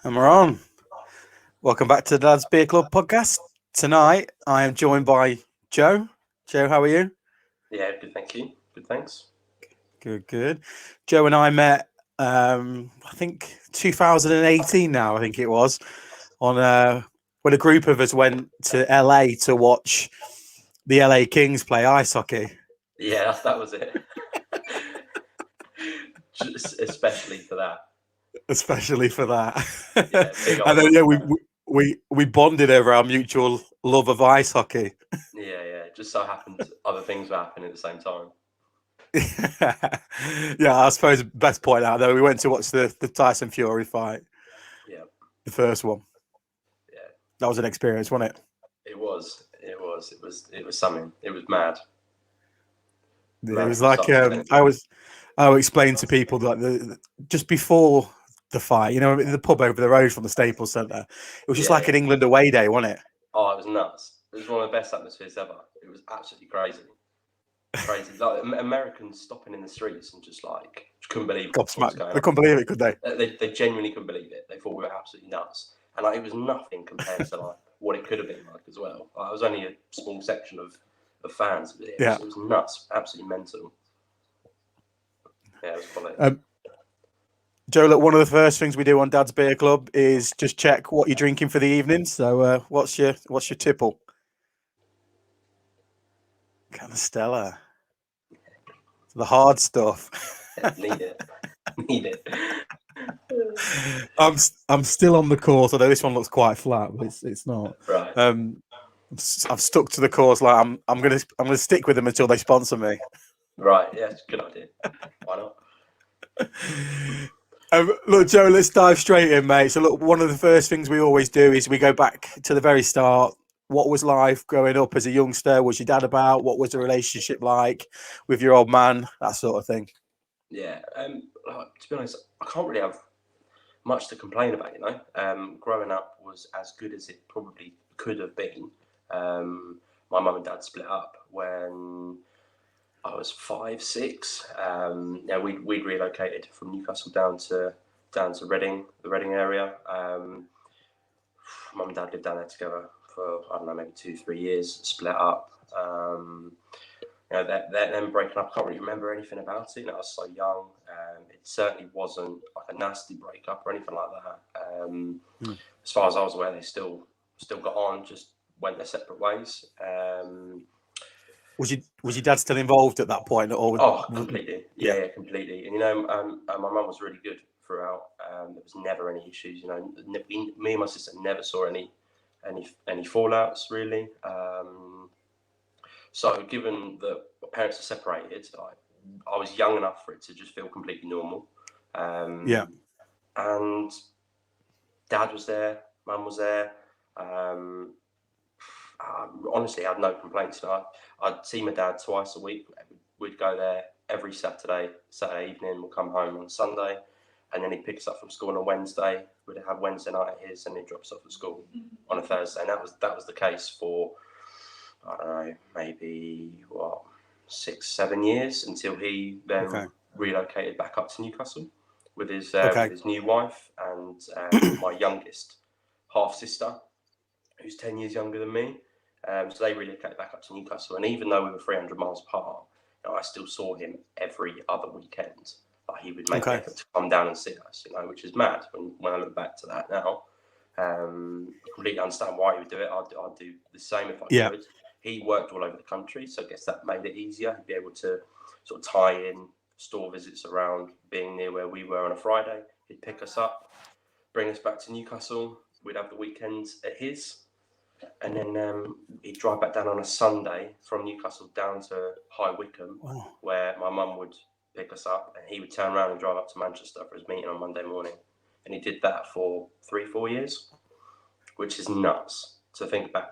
And we're on. Welcome back to the Dad's Beer Club podcast. Tonight, I am joined by Joe. Joe, how are you? Yeah, good, thank you. Good, thanks. Good. Joe and I met, I think 2018 now, I think it was, on when a group of us went to LA to watch the LA Kings play ice hockey. Yeah, that was it. Especially for that. Especially for that. Yeah, big And old. then, we bonded over our mutual love of ice hockey. Yeah. It just so happened other things were happening at the same time. Yeah, I suppose best point out though, we went to watch the Tyson Fury fight. Yeah. The first one. Yeah. That was an experience, wasn't it? It was something. It was mad. It was like I would explain to people that just before the fight, the pub over the road from the Staples Centre, it was just like an England away day, wasn't it? Oh, it was nuts. It was one of the best atmospheres ever. It was absolutely crazy. Like Americans stopping in the streets and just couldn't believe what was going on. They couldn't believe it, could they? They genuinely couldn't believe it. They thought we were absolutely nuts, and it was nothing compared to what it could have been like as well. It was only a small section of fans, but it was nuts, absolutely mental. Yeah, it was quality. Joe, look, one of the first things we do on Dad's Beer Club is just check what you're drinking for the evening. So, what's your tipple? Canastella. The hard stuff. Need it. I'm still on the course, although this one looks quite flat, but it's not. Right. I've stuck to the course. Like I'm gonna stick with them until they sponsor me. Right. Yeah, it's a good idea. Why not? Look, Joe, let's dive straight in, mate. So, look, one of the first things we always do is we go back to the very start. What was life growing up as a youngster? Was your dad about? What was the relationship like with your old man? That sort of thing. Yeah. To be honest, I can't really have much to complain about. Growing up was as good as it probably could have been. My mum and dad split up when I was 5, 6. We'd relocated from Newcastle down to Reading, the Reading area. Mum and dad lived down there together for, I don't know, maybe 2-3 years, split up. Them breaking up, I can't really remember anything about it. I was so young. It certainly wasn't like a nasty breakup or anything like that. As far as I was aware, they still got on, just went their separate ways. Was your dad still involved at that point? Or Oh, completely. Yeah, completely. And my mum was really good throughout. There was never any issues. Me and my sister never saw any fallouts really. So given that my parents are separated, I was young enough for it to just feel completely normal. And dad was there, mum was there. Honestly, I had no complaints. I'd see my dad twice a week. We'd go there every Saturday evening. We'll come home on Sunday, and then he'd pick us up from school on a Wednesday. We'd have Wednesday night at his, and he'd drop us off at school on a Thursday. And that was the case for, I don't know, maybe 6-7 years until he then relocated back up to Newcastle with his new wife and my youngest half sister, who's 10 years younger than me. So they relocated back up to Newcastle, and even though we were 300 miles apart, I still saw him every other weekend. He would make an effort to come down and see us, which is mad when I look back to that now. I completely understand why he would do it. I'd do the same if I could. He worked all over the country, so I guess that made it easier. He'd be able to sort of tie in store visits around being near where we were on a Friday. He'd pick us up, bring us back to Newcastle. We'd have the weekends at his. And then he'd drive back down on a Sunday from Newcastle down to High Wycombe, where my mum would pick us up, and he would turn around and drive up to Manchester for his meeting on Monday morning. And he did that for 3-4 years, which is nuts to think back.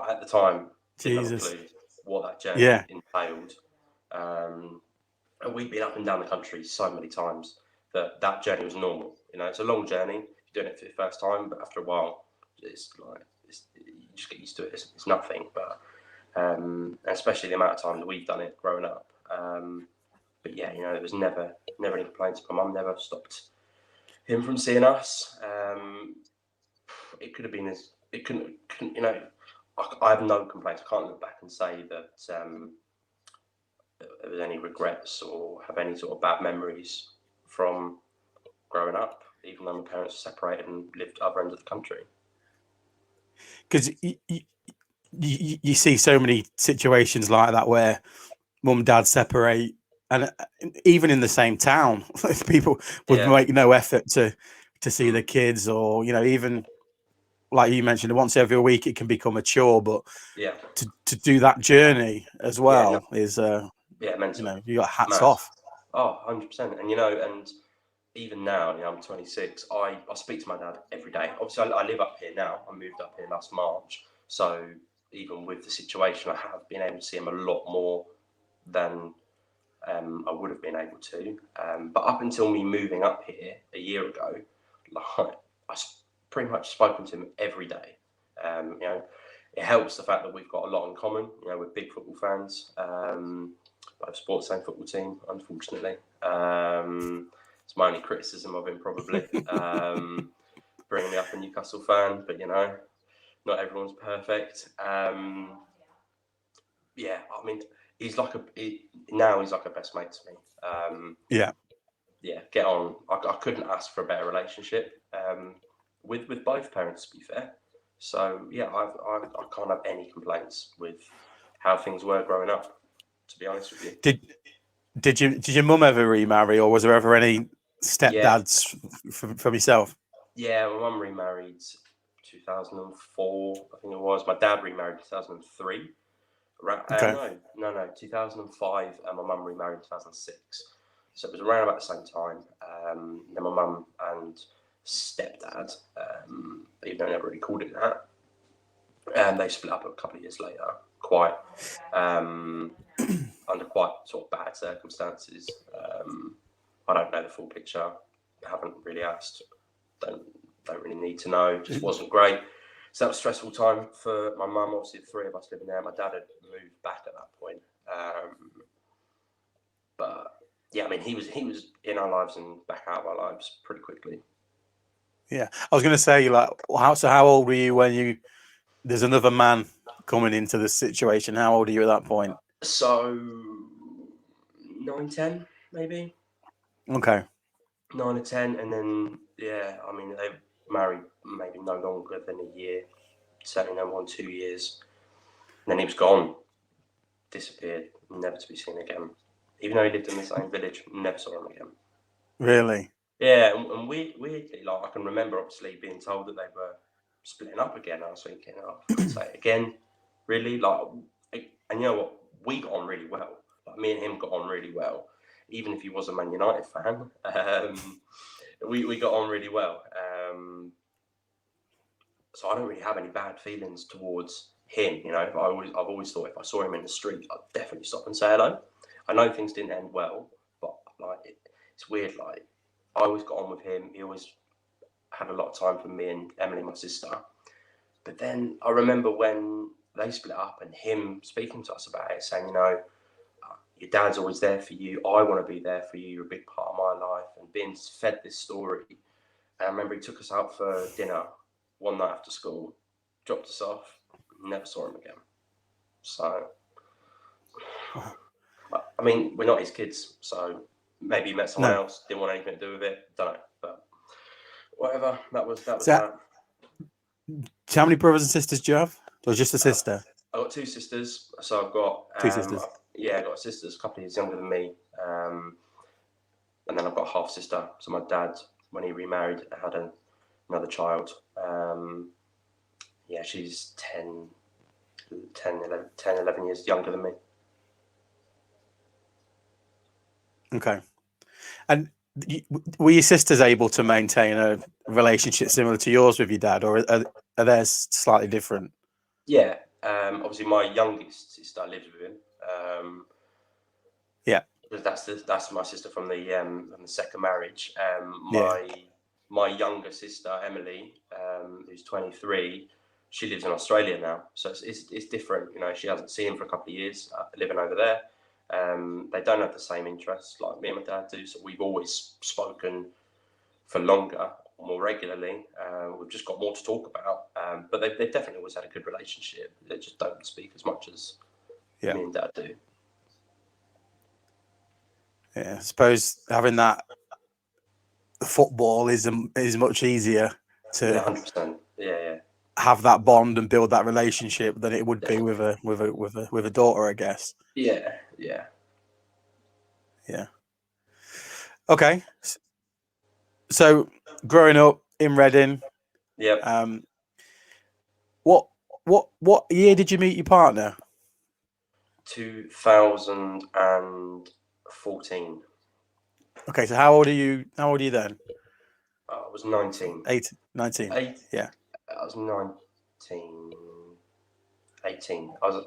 At the time, didn't have a clue what that journey entailed. And we'd been up and down the country so many times that journey was normal. It's a long journey. You're doing it for the first time, but after a while, it's you just get used to it. It's nothing, but especially the amount of time that we've done it growing up. But yeah, there was never any complaints. My mum never stopped him from seeing us. It could have been as it couldn't you know. I have no complaints. I can't look back and say that there was any regrets or have any sort of bad memories from growing up, even though my parents were separated and lived other ends of the country. Because you see so many situations like that where mum and dad separate, and even in the same town, people would make no effort to see the kids, or even like you mentioned, once every week it can become a chore, but to do that journey as well is mental. You got hats off. Oh, 100%. And and even now, I'm 26. I speak to my dad every day. Obviously, I live up here now. I moved up here last March, so even with the situation, I have been able to see him a lot more than I would have been able to. But up until me moving up here a year ago, like, I pretty much spoken to him every day. It helps the fact that we've got a lot in common. We're big football fans. Both sports and football team, unfortunately. It's my only criticism of him, probably. Bringing me up a Newcastle fan, but not everyone's perfect. He's like he's like a best mate to me. Get on. I couldn't ask for a better relationship with both parents, to be fair. So I can't have any complaints with how things were growing up, to be honest with you. Did your mum ever remarry, or was there ever any stepdads from yourself? Yeah, my mum remarried 2004, I think it was. My dad remarried 2003. No, 2005, and my mum remarried 2006. So it was around about the same time. Then my mum and stepdad, even though I never really called it that, and they split up a couple of years later, quite under quite sort of bad circumstances. I don't know the full picture. Haven't really asked. Don't really need to know. Just wasn't great. So that was a stressful time for my mum. Obviously, the three of us living there. My dad had moved back at that point. But yeah, I mean, he was in our lives and back out of our lives pretty quickly. Yeah, I was going to say, like, how old were you when there's another man coming into the situation? How old are you at that point? So 9, 10, maybe. Okay. 9 or 10, and then I mean, they married maybe no longer than a year, certainly no more than 2 years. And then he was gone, disappeared, never to be seen again. Even though he lived in the same village, never saw him again. Really? Yeah, and weirdly, like, I can remember obviously being told that they were splitting up again. I was thinking, oh, for God's sake, again, really? Like, and you know what? We got on really well. Like, me and him got on really well, even if he was a Man United fan. We got on really well. So I don't really have any bad feelings towards him. I've always thought if I saw him in the street, I'd definitely stop and say hello. I know things didn't end well, but like it's weird. Like, I always got on with him. He always had a lot of time for me and Emily, my sister. But then I remember when they split up and him speaking to us about it, saying, your dad's always there for you. I want to be there for you. You're a big part of my life. And being fed this story. And I remember he took us out for dinner one night after school, dropped us off, never saw him again. So, I mean, we're not his kids, so maybe he met someone else, didn't want anything to do with it. Don't know, but whatever. That was that. How many brothers and sisters do you have? Or just a sister? I've got 2 sisters. So I've got 2 sisters. I've got sisters a couple of years younger than me. And then I've got a half sister. So my dad, when he remarried, had another child. She's 11 years younger than me. Okay. And were your sisters able to maintain a relationship similar to yours with your dad, or are theirs slightly different? Yeah. Obviously, my youngest sister lives with him. Because that's my sister from the second marriage. My younger sister Emily, who's 23, she lives in Australia now, so it's different. She hasn't seen him for a couple of years, living over there. They don't have the same interests like me and my dad do, so we've always spoken for longer, more regularly. We've just got more to talk about. But they've definitely always had a good relationship. They just don't speak as much as me and Dad do. Yeah, I suppose having that football is much easier to 100%. Yeah. have that bond and build that relationship than it would Definitely. be with a daughter, I guess. Yeah. Yeah. Okay. So growing up in Reading, Yep. what year did you meet your partner? 2014. Okay, so how old are you then? I was 19. 19. Yeah. I was 19. 18. I was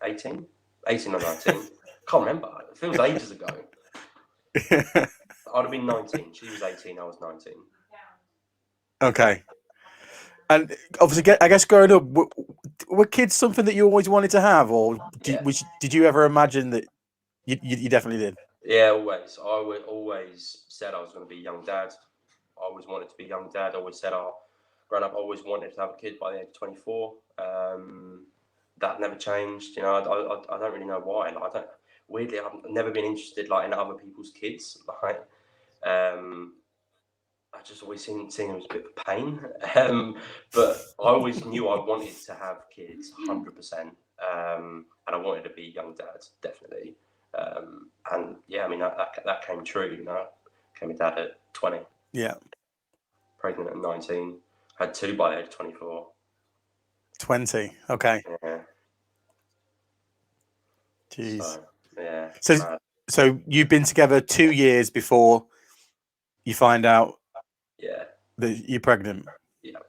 18? 18 or 19. Can't remember. It feels ages ago. I'd have been 19. She was 18. I was 19. Okay. And obviously, I guess growing up, were kids something that you always wanted to have, or did you ever imagine that you definitely did? Yeah, always. I always said I was going to be a young dad. I always wanted to be a young dad. I always said, growing up, I always wanted to have a kid by the age of 24. That never changed. You know, I don't really know why. Like, weirdly, I've never been interested like in other people's kids. Like, I just always seen them as a bit of a pain. But I always knew I wanted to have kids, 100%. And I wanted to be a young dad, definitely. And yeah, I mean that came true. You know, became a dad at 20. Yeah. Pregnant at 19. Had two by the age of 24. 20. Okay. Yeah. Jeez. So you've been together 2 years before you find out that you're pregnant. Yeah.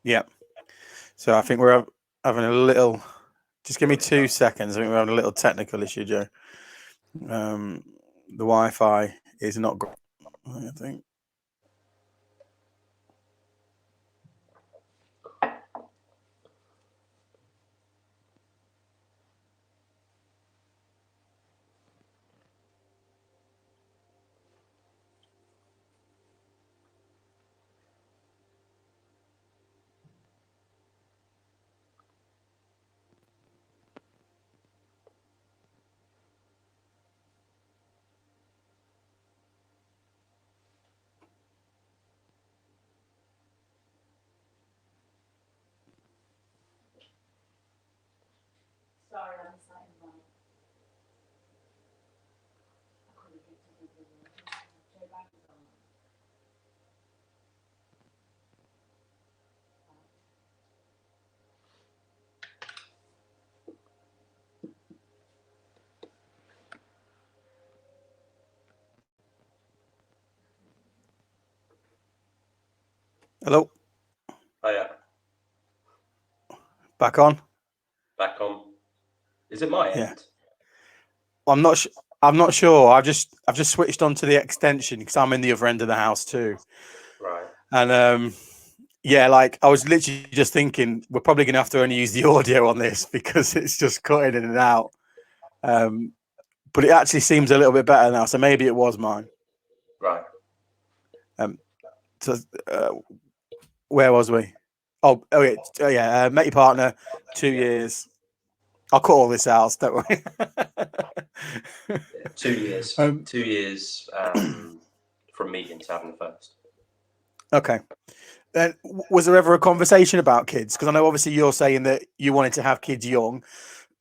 Yeah. So I think we're having a little. Just give me 2 seconds. I think we're having a little technical issue, Joe. The Wi-Fi is not great, I think. Hello. Oh yeah. Back on. Back on. Is it my end? Yeah. I'm not. I'm not sure. I've just switched on to the extension because I'm in the other end of the house too. Right. And yeah, like I was literally just thinking we're probably going to have to only use the audio on this because it's just cutting in and out. But it actually seems a little bit better now, so maybe it was mine. Right. So where was we? Oh yeah. Met your partner 2 years. I'll cut all this out. Don't worry. 2 years. 2 years from meeting to having the first. Okay. And was there ever a conversation about kids? Because I know obviously you're saying that you wanted to have kids young.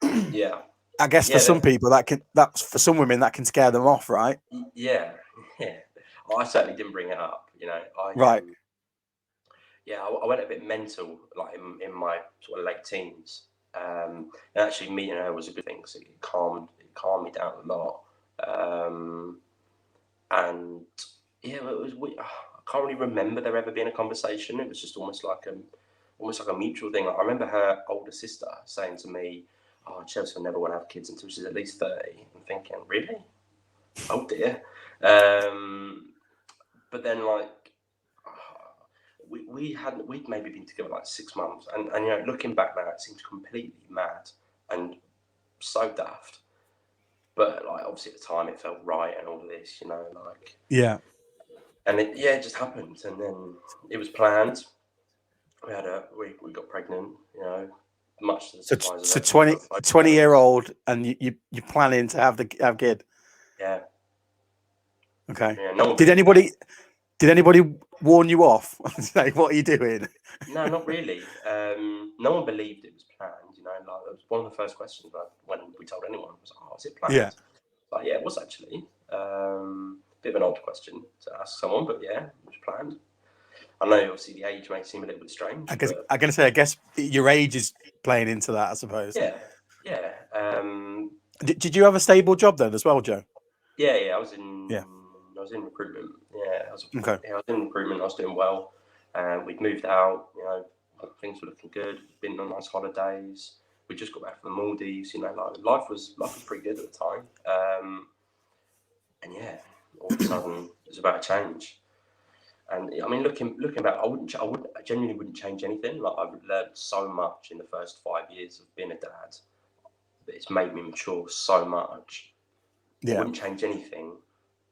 Yeah. I guess for some people that's for some women that can scare them off, right? Yeah. I certainly didn't bring it up. You know, Right. I went a bit mental, like in my sort of late teens. And actually meeting her was a good thing because it calmed me down a lot. And yeah, it was. I can't really remember there ever being a conversation. It was just almost like a mutual thing. Like, I remember her older sister saying to me, "Oh, Chelsea will never want to have kids until she's at least 30." I'm thinking, really? Oh dear. But then like we'd maybe been together like 6 months, and you know, looking back now, it seems completely mad. and so daft. But like obviously at the time it felt right and all of this, like and it just happened, and then it was planned. We got pregnant, much to the surprise So of 20-year-old, and you're planning to have kid. Yeah. Okay. Yeah. No one Did believed anybody warn you off and say, what are you doing? No, not really. No one believed it was planned. Like it was one of the first questions when we told anyone was, "Oh, is it planned?" Yeah. Like, yeah, it was actually. Bit of an odd question to ask someone, but yeah, it was planned. I know, obviously, the age may seem a little bit strange. I guess your age is playing into that, I suppose. Yeah. Did you have a stable job then as well, Joe? Yeah. I was in recruitment. I was in recruitment. I was doing well. We'd moved out. Things were looking good. Been on nice holidays. We just got back from the Maldives. Like life was pretty good at the time. And yeah, all of a sudden it was about to change. And I mean, looking back, I genuinely wouldn't change anything. Like I've learned so much in the first 5 years of being a dad that it's made me mature so much. I wouldn't change anything,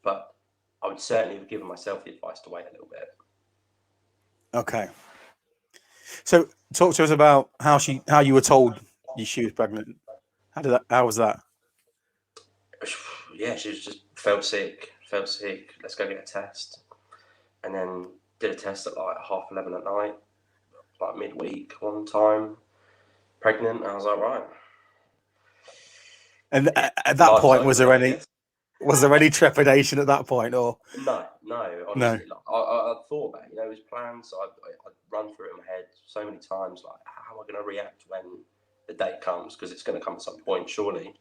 but I would certainly have given myself the advice to wait a little bit. Okay. So talk to us about how you were told she was pregnant. How was that? Yeah, she was just felt sick. Let's go get a test. And then did a test at like 11:30 at night, like midweek one time, pregnant. And I was like, right. And at that point, was there any trepidation at that point, or no? Honestly, no. Like, I thought about it. It was planned, so I'd run through it in my head so many times. Like, how am I going to react when the day comes? Because it's going to come at some point, surely.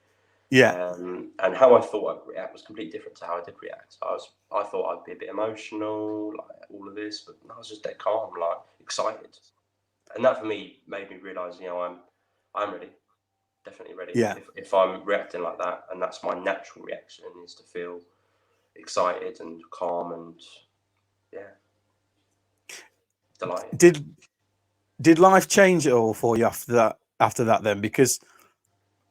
Yeah. And how I thought I'd react was completely different to how I did react. I thought I'd be a bit emotional, like all of this, but I was just dead calm, like excited. And that for me made me realise, I'm ready. Definitely ready. Yeah. If I'm reacting like that, and that's my natural reaction, is to feel excited and calm and delighted. Did life change at all for you after that then? Because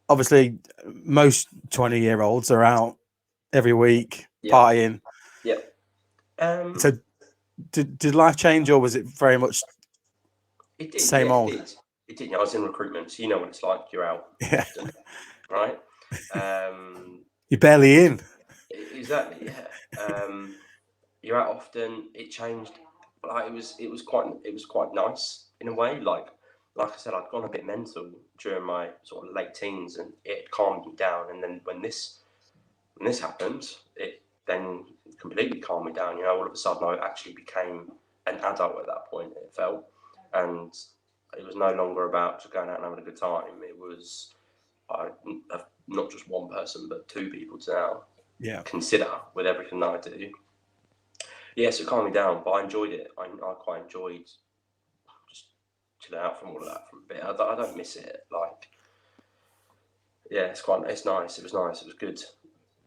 obviously most 20-year-olds are out every week partying. Yeah. So did life change, or was it very much it did, same old? It did. I was in recruitment, so you know what it's like. You're out often, right? You're barely in. Exactly, yeah. You're out often. It changed. Like it was quite nice in a way. Like I said, I'd gone a bit mental during my sort of late teens, and it calmed me down. And then when this happened, it then completely calmed me down. All of a sudden, I actually became an adult at that point. It felt, and it was no longer about just going out and having a good time. It was I have not just one person, but two people to now consider with everything that I do. Yes, it calmed me down, but I enjoyed it. I quite enjoyed just chilling out from all of that for a bit. I don't miss it. Like, yeah, it's nice. It was nice. It was good.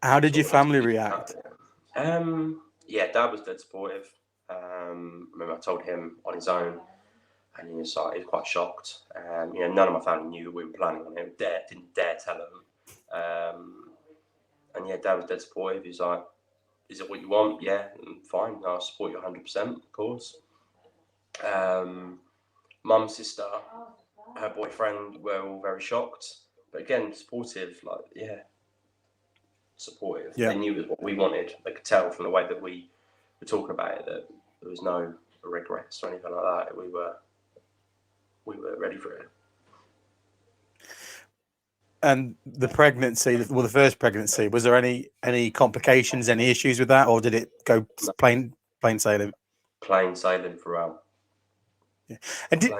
How did your family react? Yeah, Dad was dead supportive. Remember, I told him on his own, and he was quite shocked. None of my family knew we were planning on it. Didn't dare tell him. And yeah, Dad was dead supportive. He's like, "Is it what you want?" Yeah, fine. I'll support you 100%, of course. Mum, sister, her boyfriend were all very shocked, but again, supportive. Like, yeah, supportive. Yeah. They knew it was what we wanted. They could tell from the way that we were talking about it that there was no regrets or anything like that. We were ready for it. And the pregnancy, the first pregnancy, was there any complications, any issues with that, or did it go plain sailing? Plain sailing throughout. Yeah. And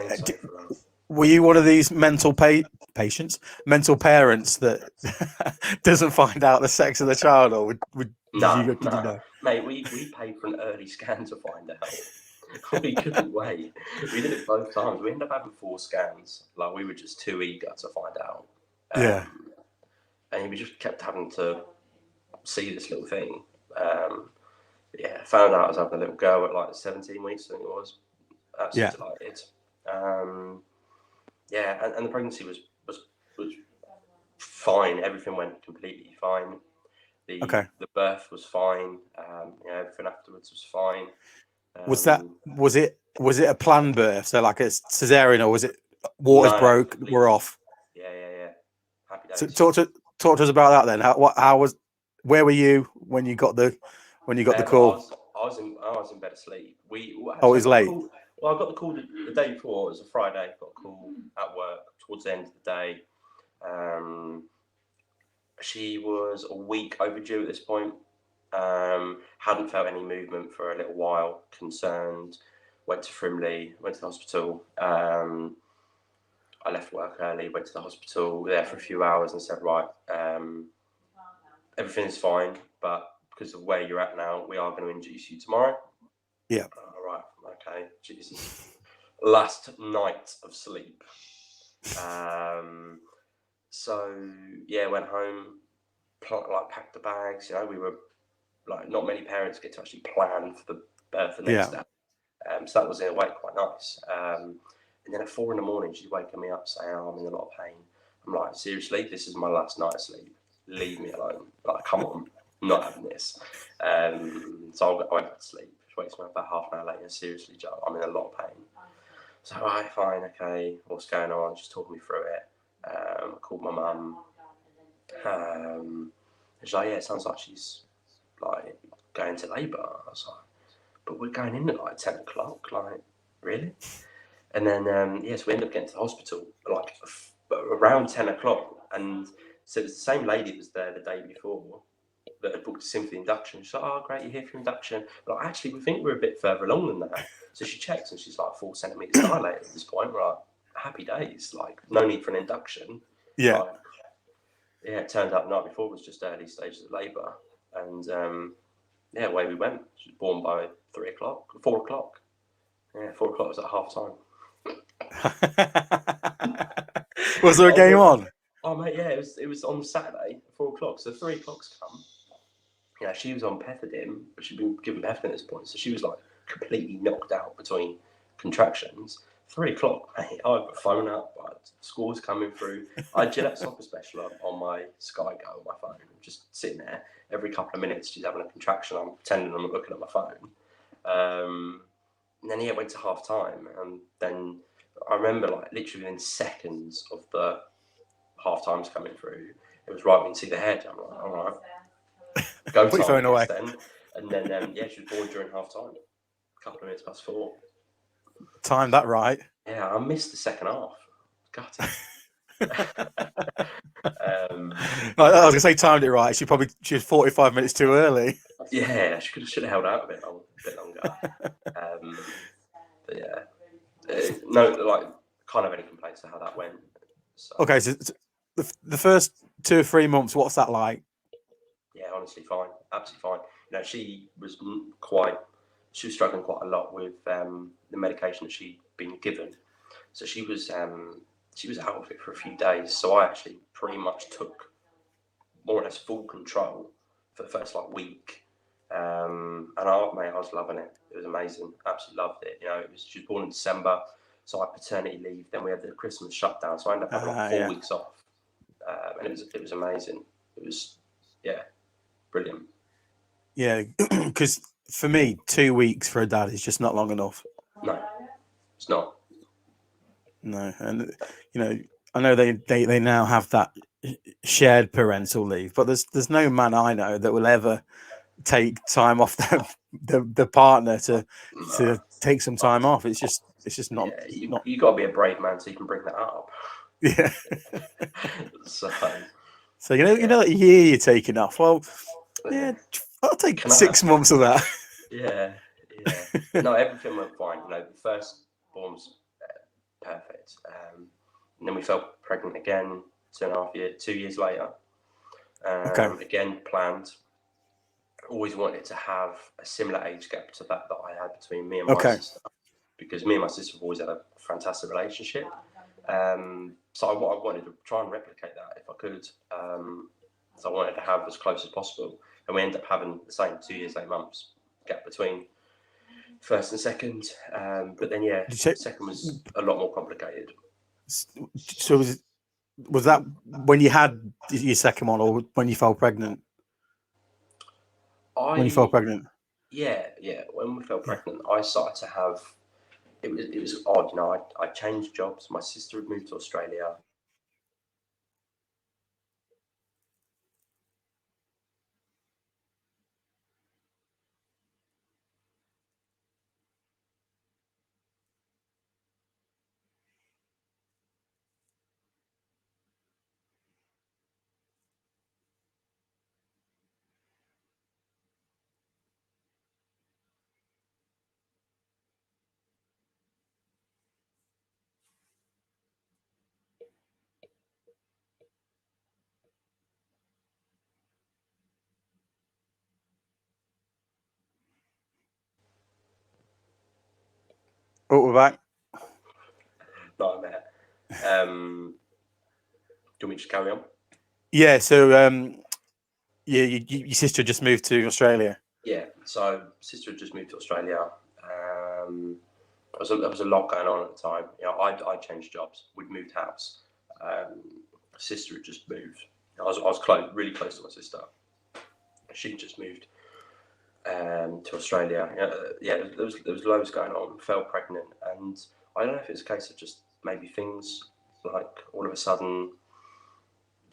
were you one of these mental parents that doesn't find out the sex of the child, or did you know? Mate, we paid for an early scan to find out. We couldn't wait. We did it both times. We ended up having 4 scans. Like, we were just too eager to find out. And we just kept having to see this little thing. Found out I was having a little girl at like 17 weeks, I think it was. Absolutely delighted. And the pregnancy was fine. Everything went completely fine. Okay. The birth was fine. Everything afterwards was fine. Was it a planned birth? So like a cesarean, or was it waters No, broke, completely. we're off? Yeah. Happy So days. talk to us about that then. Where were you when you got the call? I was in bed asleep. It was late. I got the call the day before. It was a Friday. I got a call at work towards the end of the day. She was a week overdue at this point. Hadn't felt any movement for a little while. Concerned. Went to Frimley. Went to the hospital. I left work early. Went to the hospital. There for a few hours and said, right, everything is fine, but because of where you're at now, we are going to induce you tomorrow. Yeah. All right. Okay. Jesus. Last night of sleep. So yeah, went home, packed the bags. We were not many parents get to actually plan for the birth the next day. So that was in a way quite nice. And then at 4 a.m, she's waking me up saying, "Oh, I'm in a lot of pain." I'm like, seriously, this is my last night of sleep. Leave me alone. Come on, I'm not having this. So I went to sleep. She wakes me up about half an hour later. Seriously, Joe, I'm in a lot of pain. So, all right, fine, okay. What's going on? Just talk me through it. I called my mum. She's like, yeah, it sounds like she's going to labour. I was like, but we're going in at 10 o'clock. Really? And then, so we ended up getting to the hospital around 10 o'clock. And so it was the same lady that was there the day before that had booked us in for the induction. She's like, oh, great, you're here for induction. But actually, we think we're a bit further along than that. So she checks and she's 4 centimetres dilated at this point. We're like, happy days. No need for an induction. Yeah. It turned out the night before was just early stages of labour. And away we went. She was born by 4 o'clock. Yeah, 4 o'clock was at half time. Was there a game on? Oh mate, yeah, it was on Saturday, 4 o'clock. So 3 o'clock's come. Yeah, she was on pethidine, but she'd been given pethidine at this point, so she was completely knocked out between contractions. 3 o'clock, mate, I had my phone up, scores coming through. I had Gillette Soccer Special on my Sky Go on my phone, just sitting there. Every couple of minutes, she's having a contraction. I'm pretending I'm looking at my phone. And then it went to half time, and then I remember literally within seconds of the half times coming through, it was right when you see the head. I'm like, all right, go Put your phone away. then. And then she was born during half time, a couple of minutes past 4. Timed that right. Yeah, I missed the second half. Gutted. I was gonna say timed it right. She was 45 minutes too early. Yeah, she should have held out a bit longer. But yeah, no, can't have any complaints to how that went. So. Okay, so the first 2 or 3 months, what's that like? Yeah, honestly, fine, absolutely fine. She was struggling quite a lot with the medication that she'd been given, so she was out of it for a few days. So I actually pretty much took more or less full control for the first week, and I was loving it. It was amazing, absolutely loved it. She was born in December, so I had paternity leave. Then we had the Christmas shutdown, so I ended up having 4 weeks off, and it was amazing. It was brilliant. Yeah, because for me, 2 weeks for a dad is just not long enough. No, it's not. No, and I know they now have that shared parental leave, but there's no man I know that will ever take time off the partner to take some time off. It's just not. Yeah, you got to be a brave man so you can bring that up. Yeah. So you know that year you're taking off. Well, yeah, I'll take 6 months of that. Yeah. No, everything went fine. The first born was perfect, and then we fell pregnant again 2 years later. Again, planned. Always wanted to have a similar age gap to that I had between me and my sister, because me and my sister have always had a fantastic relationship. So I wanted to try and replicate that if I could. So I wanted to have as close as possible, and we ended up having the same 2 years, 8 months gap between first and second. But then second was a lot more complicated. So Was that when you had your second one, or when you fell pregnant? When you fell pregnant? Yeah. When we fell pregnant, I started to have. It was odd, you know. I changed jobs. My sister had moved to Australia. Oh, we're back. Nightmare. Do you want me to just carry on? Yeah. So, yeah, your sister just moved to Australia. Yeah. So, sister had just moved to Australia. There was a lot going on at the time. You know, I changed jobs. We'd moved house. Sister had just moved. I was really close to my sister. She just moved to Australia. Yeah, there was loads going on. Fell pregnant, and I don't know if it's a case of just maybe things like all of a sudden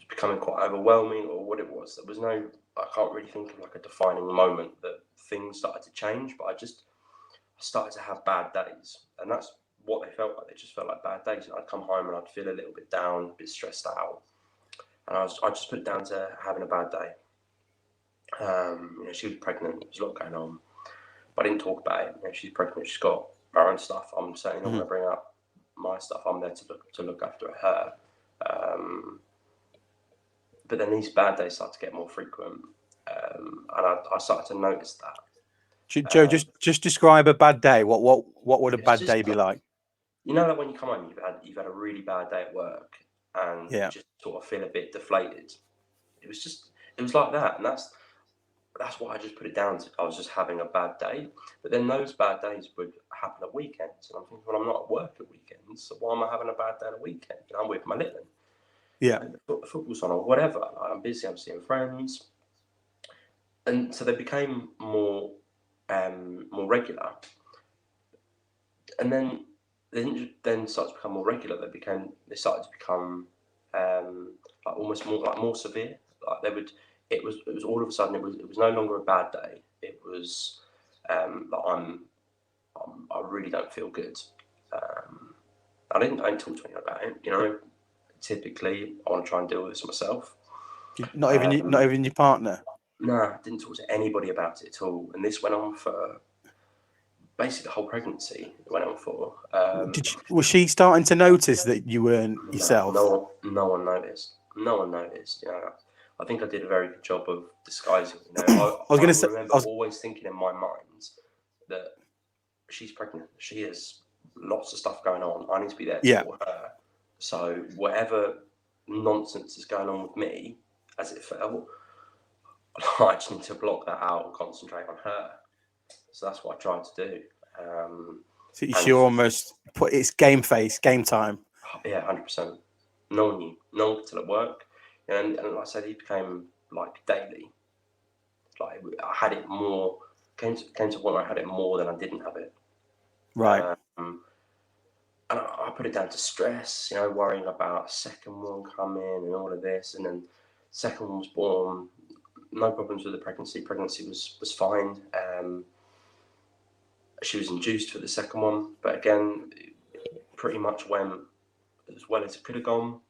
becoming quite overwhelming, or what it was. There was no. I can't really think of like a defining moment that things started to change, but I started to have bad days, and that's what they felt like. They just felt like bad days. And I'd come home and I'd feel a little bit down, a bit stressed out, and I just put it down to having a bad day. You know, she was pregnant. There was a lot going on, but I didn't talk about it. You know, she's pregnant. She's got her own stuff. I'm certainly not going to bring up my stuff. I'm there to look after her. But then these bad days start to get more frequent, and I started to notice that. Joe, just describe a bad day. What would a bad Just day be like? You know that when you come home, you've had a really bad day at work, and you Yeah. just sort of feel a bit deflated. It was like that, and that's why I just put it down to. I was just having a bad day, but then those bad days would happen at weekends, and I'm thinking, well, I'm not at work at weekends, so why am I having a bad day at a weekend? You know, I'm with my little, Yeah. the football's on or whatever. Like, I'm busy, I'm seeing friends, and so they became more regular, and then they didn't then start to become more regular. They started to become like almost more severe. Like it was all of a sudden it was no longer a bad day. It was that I really don't feel good. I didn't talk to anyone about it. You know, typically I want to try and deal with this myself. Not even your partner. Nah, didn't talk to anybody about it at all. And this went on for basically the whole pregnancy. It went on for. Was she starting to notice that you weren't yourself? No one noticed. No one noticed. You know, I think I did a very good job of disguising. You know, I remember always thinking in my mind that she's pregnant. She has lots of stuff going on. I need to be there for her. So whatever nonsense is going on with me, as it felt, I just need to block that out and concentrate on her. So that's what I tried to do. So you're almost it's game face, game time. Yeah, 100%. No one knew. No one could tell at work. And like I said, he became like daily. Like I had it more. Came to a point where I had it more than I didn't have it. Right. And I put it down to stress. You know, worrying about a second one coming and all of this. And then second one was born. No problems with the pregnancy. Pregnancy was fine. She was induced for the second one, but again, pretty much went as well as it could have gone.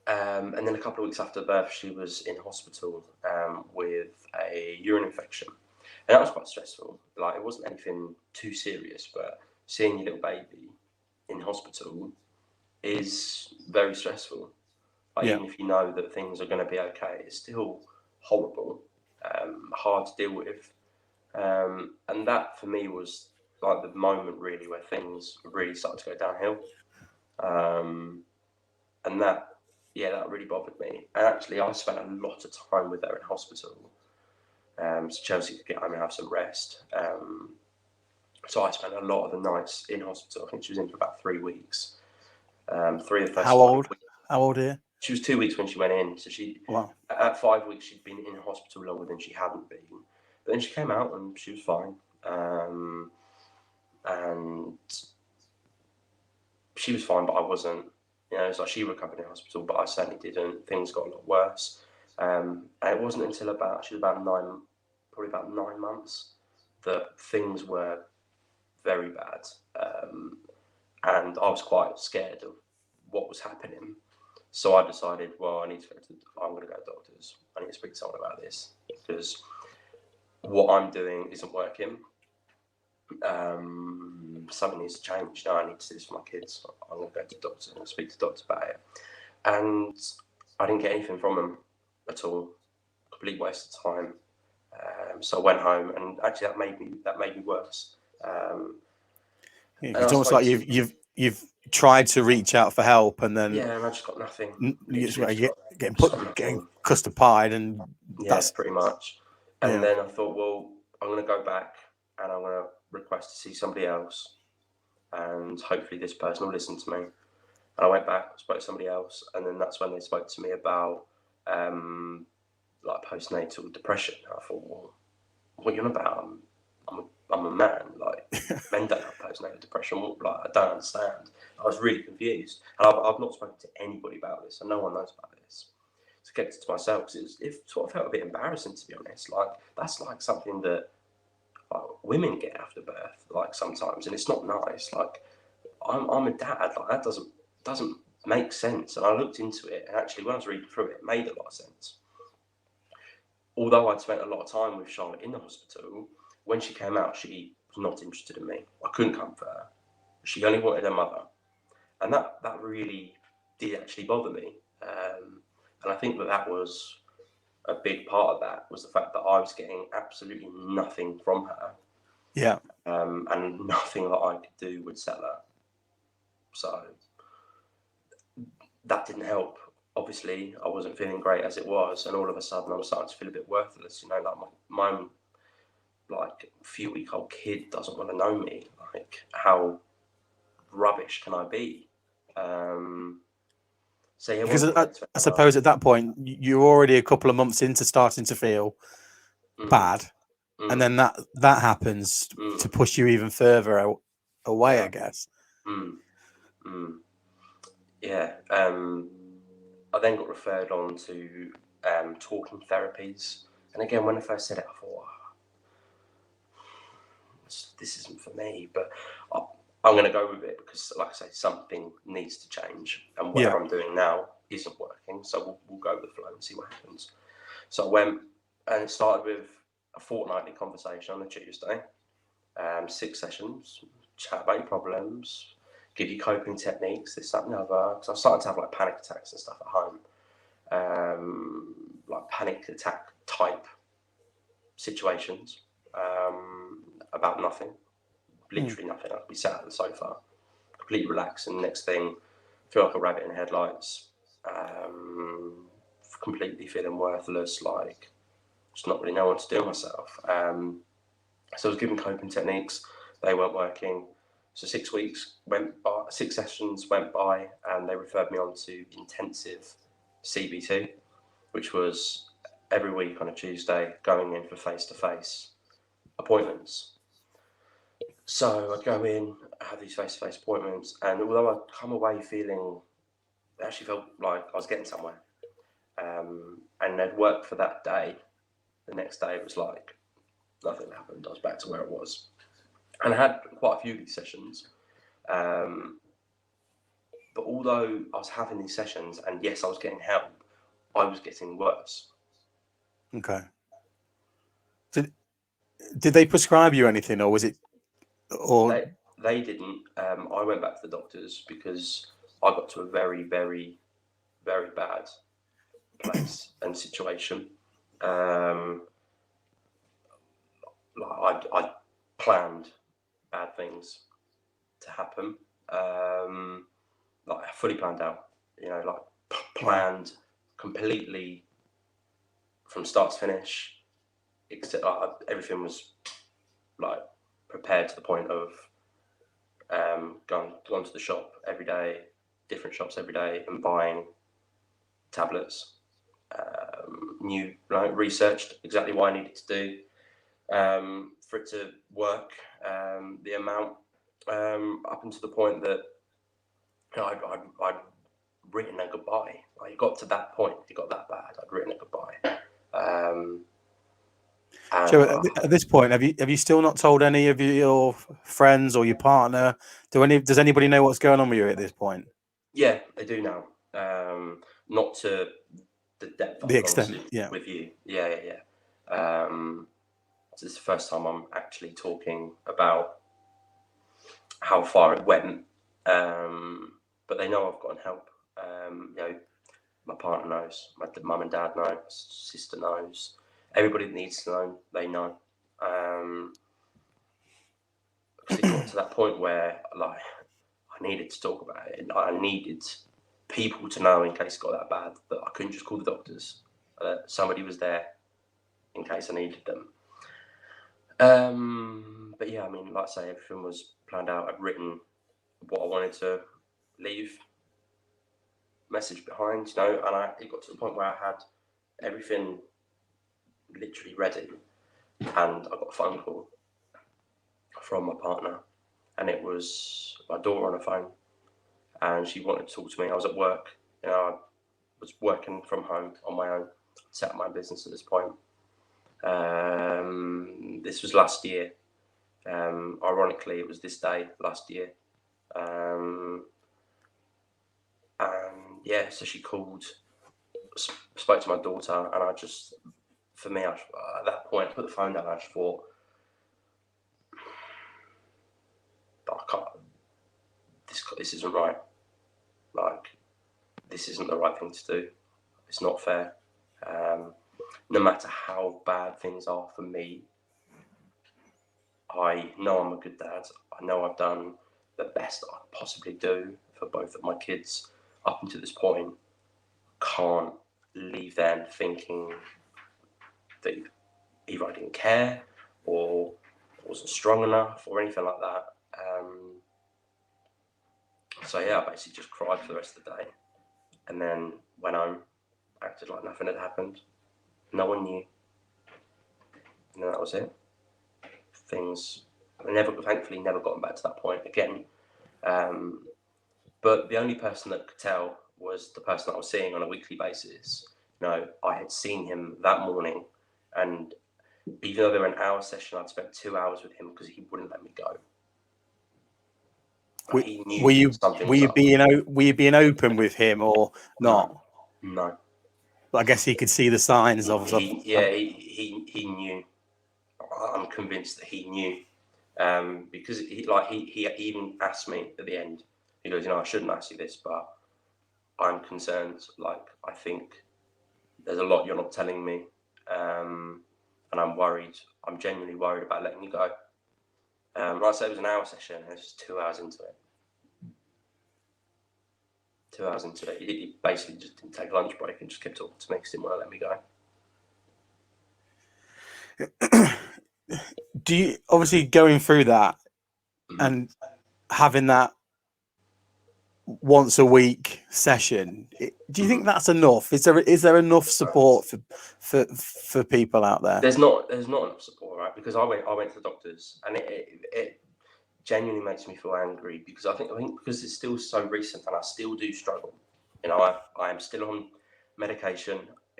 And then a couple of weeks after birth, she was in hospital with a urine infection. And that was quite stressful. Like, it wasn't anything too serious, but seeing your little baby in hospital is very stressful. Like, even if you know that things are going to be okay, it's still horrible, hard to deal with. And that, for me, was like the moment, really, where things really started to go downhill. And that really bothered me. And actually, I spent a lot of time with her in hospital. So Chelsea could get home and have some rest. So I spent a lot of the nights in hospital. I think she was in for about 3 weeks. 3 of the first How old? How old are you? She was 2 weeks when she went in. So Wow. at 5 weeks, she'd been in hospital longer than she hadn't been. But then she came out and she was fine. And she was fine, but I wasn't. You know, it's like she recovered in hospital, but I certainly didn't. Things got a lot worse. And it wasn't until she was probably about 9 months, that things were very bad. And I was quite scared of what was happening. So I decided, well, I'm going to go to doctors. I need to speak to someone about this, because what I'm doing isn't working. Something needs to change. No, I need to do this for my kids. I'm going to go to the doctor and speak to the doctor about it. And I didn't get anything from them at all. Complete waste of time. So I went home, and actually that made me worse. It's almost like you've tried to reach out for help, and then and I just got nothing. getting custard pied, and that's pretty much. And then I thought, well, I'm going to go back and I'm going to request to see somebody else, and hopefully this person will listen to me. And I went back, spoke to somebody else, and then that's when they spoke to me about like postnatal depression. I thought, well, what are you on about? I'm a man. Like, men don't have postnatal depression. Like, I don't understand. I was really confused, and I've not spoken to anybody about this, and no one knows about this. So I kept it to myself, because it sort of felt a bit embarrassing, to be honest. Like, that's like something that women get after birth, like, sometimes, and it's not nice. Like, I'm a dad. Like, that doesn't make sense. And I looked into it, and actually, when I was reading through it, it made a lot of sense. Although I'd spent a lot of time with Charlotte in the hospital, when she came out, she was not interested in me. I couldn't comfort her. She only wanted her mother. And that really did actually bother me. And I think that was a big part of that, was the fact that I was getting absolutely nothing from her. Yeah. And nothing that I could do would sell her. So that didn't help. Obviously, I wasn't feeling great as it was, and all of a sudden I'm starting to feel a bit worthless. You know, like my like few-week-old kid doesn't want to know me. Like, how rubbish can I be? So yeah, because I suppose at that point you're already a couple of months into starting to feel bad, and then that happens to push you even further away, I guess. Yeah. I then got referred on to talking therapies, and again, when I first said it, I thought, this isn't for me, but I'm going to go with it, because, like I say, something needs to change, and whatever I'm doing now isn't working, so we'll go with the flow and see what happens. So I went, and it started with a fortnightly conversation on a Tuesday, 6 sessions, chat about your problems, give you coping techniques, this, that, and the other, because I started to have like panic attacks and stuff at home, like panic attack type situations, about nothing, literally nothing. I'd be sat on the sofa, completely relaxed, and the next thing, feel like a rabbit in headlights, completely feeling worthless, like just not really know what to do with myself. So I was given coping techniques, they weren't working. So 6 weeks went by, 6 sessions went by, and they referred me on to intensive CBT, which was every week on a Tuesday, going in for face-to-face appointments. So I'd go in, have these face-to-face appointments, and although I'd come away feeling, it actually felt like I was getting somewhere. And they'd work for that day. The next day it was like nothing happened. I was back to where it was. And I had quite a few of these sessions. But although I was having these sessions, and yes, I was getting help, I was getting worse. Okay. Did they prescribe you anything, or was it? Or they didn't. I went back to the doctors because I got to a very, very, very bad place and situation. Like I planned bad things to happen. Like fully planned out. You know, like planned completely from start to finish. Except everything was like prepared to the point of going to the shop every day, different shops every day, and buying tablets. Researched exactly what I needed to do for it to work. The amount up until the point that I'd written a goodbye. Like, it got to that point. It got that bad. I'd written a goodbye. So at this point, have you still not told any of your friends or your partner? Does anybody know what's going on with you at this point? Yeah, they do now. Not to the depth The I've extent, gone to yeah. with you. Yeah. This is the first time I'm actually talking about how far it went. But they know I've gotten help. My partner knows, my mum and dad know, my sister knows. Everybody that needs to know, they know. Because it got to that point where, like, I needed to talk about it. And I needed people to know, in case it got that bad, that I couldn't just call the doctors. Somebody was there in case I needed them. But yeah, I mean, like I say, everything was planned out. I'd written what I wanted to leave, message behind, and it got to the point where I had everything literally ready, and I got a phone call from my partner, and it was my daughter on the phone, and she wanted to talk to me. I was at work, I was working from home on my own, set up my business at this point. This was last year. Ironically, it was this day last year. And yeah, so she called, spoke to my daughter, and I just, for me, at that point, I put the phone down. I just thought, I can't. This isn't right. Like, this isn't the right thing to do. It's not fair. No matter how bad things are for me, I know I'm a good dad. I know I've done the best I could possibly do for both of my kids up until this point. Can't leave them thinking that either I didn't care or wasn't strong enough or anything like that. So yeah, I basically just cried for the rest of the day, and then went home, acted like nothing had happened. No one knew, and then that was it. Things thankfully never gotten back to that point again. But the only person that could tell was the person that I was seeing on a weekly basis. I had seen him that morning, and even though they were an hour session, I'd spent 2 hours with him because he wouldn't let me go. He knew something was up. Were you being open with him or not? No. But I guess he could see the signs of. He knew. I'm convinced that he knew, because he even asked me at the end. He goes, I shouldn't ask you this, but I'm concerned. Like, I think there's a lot you're not telling me, and I'm worried. I'm genuinely worried about letting you go. Like I said, it was an hour session, and it's just 2 hours into it. 2 hours into it, he basically just didn't take a lunch break and just kept talking to me because he didn't want to let me go. Do you, obviously going through that and having that once a week session, do you think that's enough? Is there enough support for people out there? There's not enough support, right? Because I went to the doctors, and it genuinely makes me feel angry because I think because it's still so recent and I still do struggle. I am still on medication.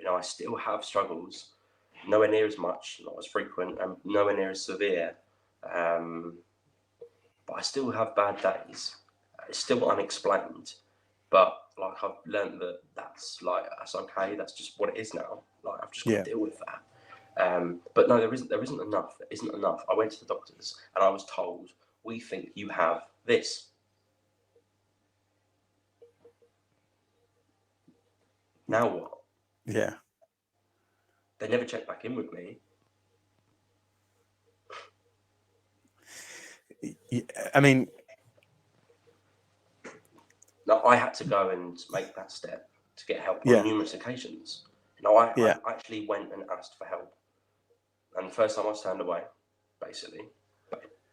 I still have struggles, nowhere near as much, not as frequent, and nowhere near as severe. But I still have bad days. It's still unexplained, but like, I've learned that's okay. That's just what it is now. Like, I've just got to deal with that. But no, there isn't enough. There isn't enough. I went to the doctors and I was told, we think you have this. Now what? Yeah. They never checked back in with me. I mean, no, I had to go and make that step to get help on numerous occasions. I actually went and asked for help. And the first time I was turned away, basically.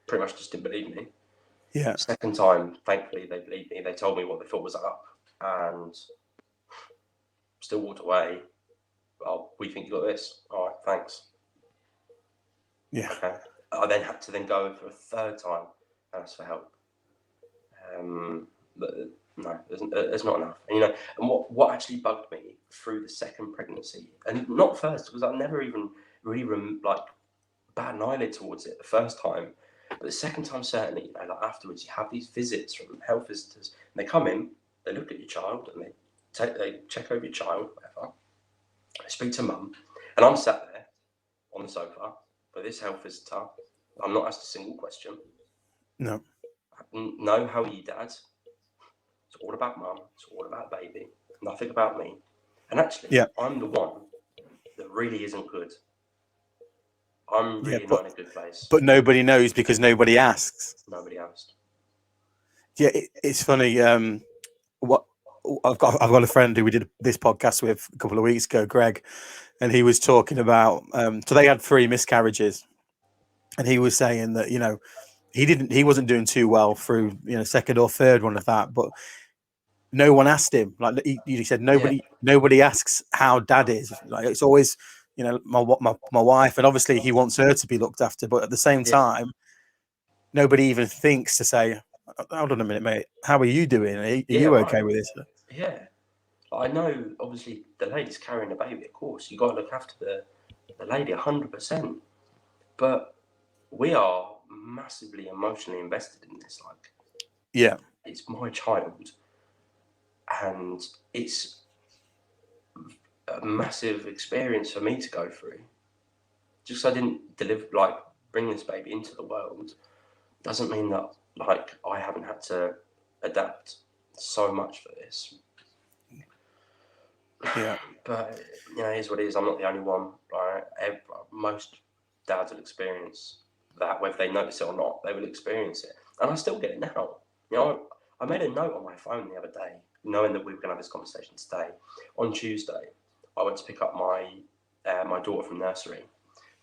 Pretty much just didn't believe me. Yeah. Second time, thankfully, they believed me. They told me what they thought was up. And Still walked away. Oh, we think you got this. All right, thanks. Yeah. Okay. I then had to go for a third time and ask for help. But no, there's not enough. And, and what actually bugged me through the second pregnancy, and not first, because I never even really bat an eyelid towards it the first time, but the second time certainly. Afterwards, you have these visits from health visitors, and they come in, they look at your child, and they check over your child, whatever. I speak to mum, and I'm sat there on the sofa with this health visitor. I'm not asked a single question. No. No, how are you, Dad? It's all about mum. It's all about baby. Nothing about me. And actually, I'm the one that really isn't good. I'm really not in a good place. But nobody knows because nobody asks. Nobody asked. Yeah, it's funny. What I've got a friend who we did this podcast with a couple of weeks ago, Greg, and he was talking about. So they had 3 miscarriages, and he was saying that he wasn't doing too well through second or third one of that, but no one asked him. Like he said, nobody asks how Dad is. Like it's always my wife, and obviously he wants her to be looked after, but at the same time, nobody even thinks to say, hold on a minute, mate, how are you doing? Are you okay with this? Yeah, I know. Obviously, the lady's carrying a baby. Of course, you got to look after the lady 100%. But we are massively emotionally invested in this. It's my child, and it's a massive experience for me to go through. Just I didn't bring this baby into the world doesn't mean that I haven't had to adapt so much for this. Yeah. But it is what it is. I'm not the only one. Most dads will experience that, whether they notice it or not. They will experience it, and I still get it now. I made a note on my phone the other day, knowing that we were going to have this conversation today. On Tuesday, I went to pick up my daughter from nursery.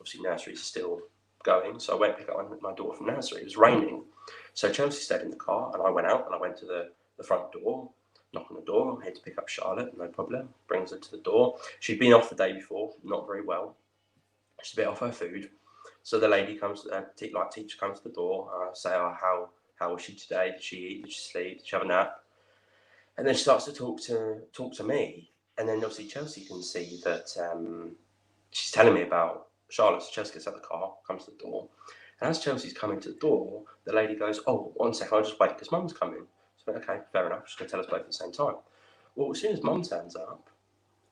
Obviously, nursery's still going, so I went to pick up my daughter from nursery. It was raining, so Chelsea stayed in the car, and I went out and I went to the front door. Knock on the door. I'm here to pick up Charlotte. No problem. Brings her to the door. She'd been off the day before, not very well. She's a bit off her food. So the lady comes, teacher comes to the door. I say, how was she today? Did she eat? Did she sleep? Did she have a nap? And then she starts to talk to me. And then obviously Chelsea can see that she's telling me about Charlotte. So Chelsea gets out of the car, comes to the door. And as Chelsea's coming to the door, the lady goes, "Oh, 1 second, I'll just wait because Mum's coming." So okay, fair enough. She's going to tell us both at the same time. Well, as soon as Mum turns up,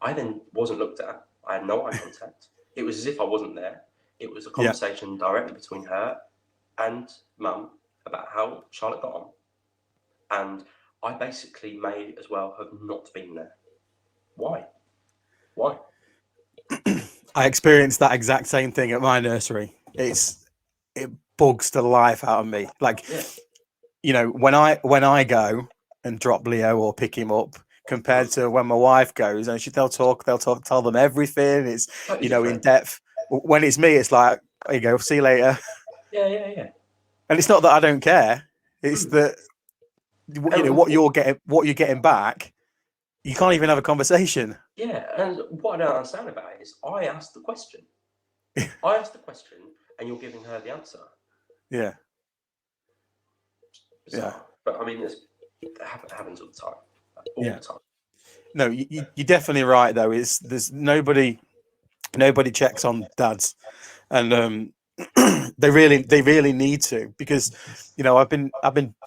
I then wasn't looked at. I had no eye contact. It was as if I wasn't there. It was a conversation directly between her and Mum about how Charlotte got on. And I basically may as well have not been there. Why? I experienced that exact same thing at my nursery. It bugs the life out of me. When I go and drop Leo or pick him up, compared to when my wife goes and they'll tell them everything. It's in depth. When it's me, it's like, there you go, see you later. Yeah. And it's not that I don't care. It's that what you're getting back, you can't even have a conversation. Yeah, and what I don't understand about it is I asked the question. I asked the question, and you're giving her the answer. Yeah. Bizarre. Yeah. But I mean, it happens all the time. All the time. No, you're definitely right though. There's nobody checks on dads, and they really need to, because I've been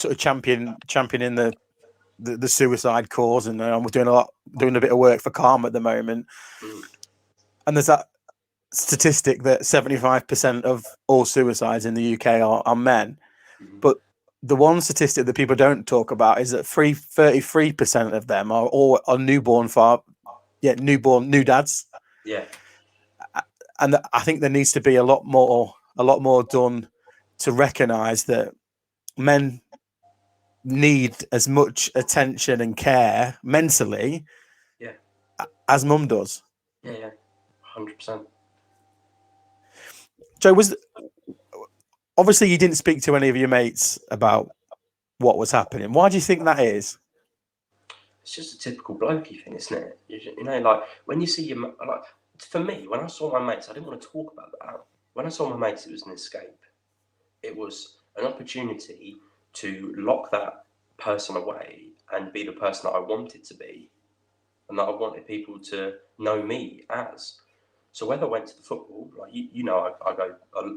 sort of championing the suicide cause, and I'm doing a bit of work for Calm at the moment. And there's that statistic that 75% of all suicides in the UK are men, but the one statistic that people don't talk about is that 33% of them are newborn new dads. Yeah. And I think there needs to be a lot more done to recognise that men need as much attention and care mentally as mum does. Yeah, 100%. Joe, obviously you didn't speak to any of your mates about what was happening. Why do you think that is? it's just a typical blokey thing, isn't it? You know, like when you see your like for me, when I saw my mates, I didn't want to talk about that. When I saw my mates, it was an escape. It was an opportunity to lock that person away and be the person that I wanted to be, and that I wanted people to know me as. So whether I went to the football, like you know,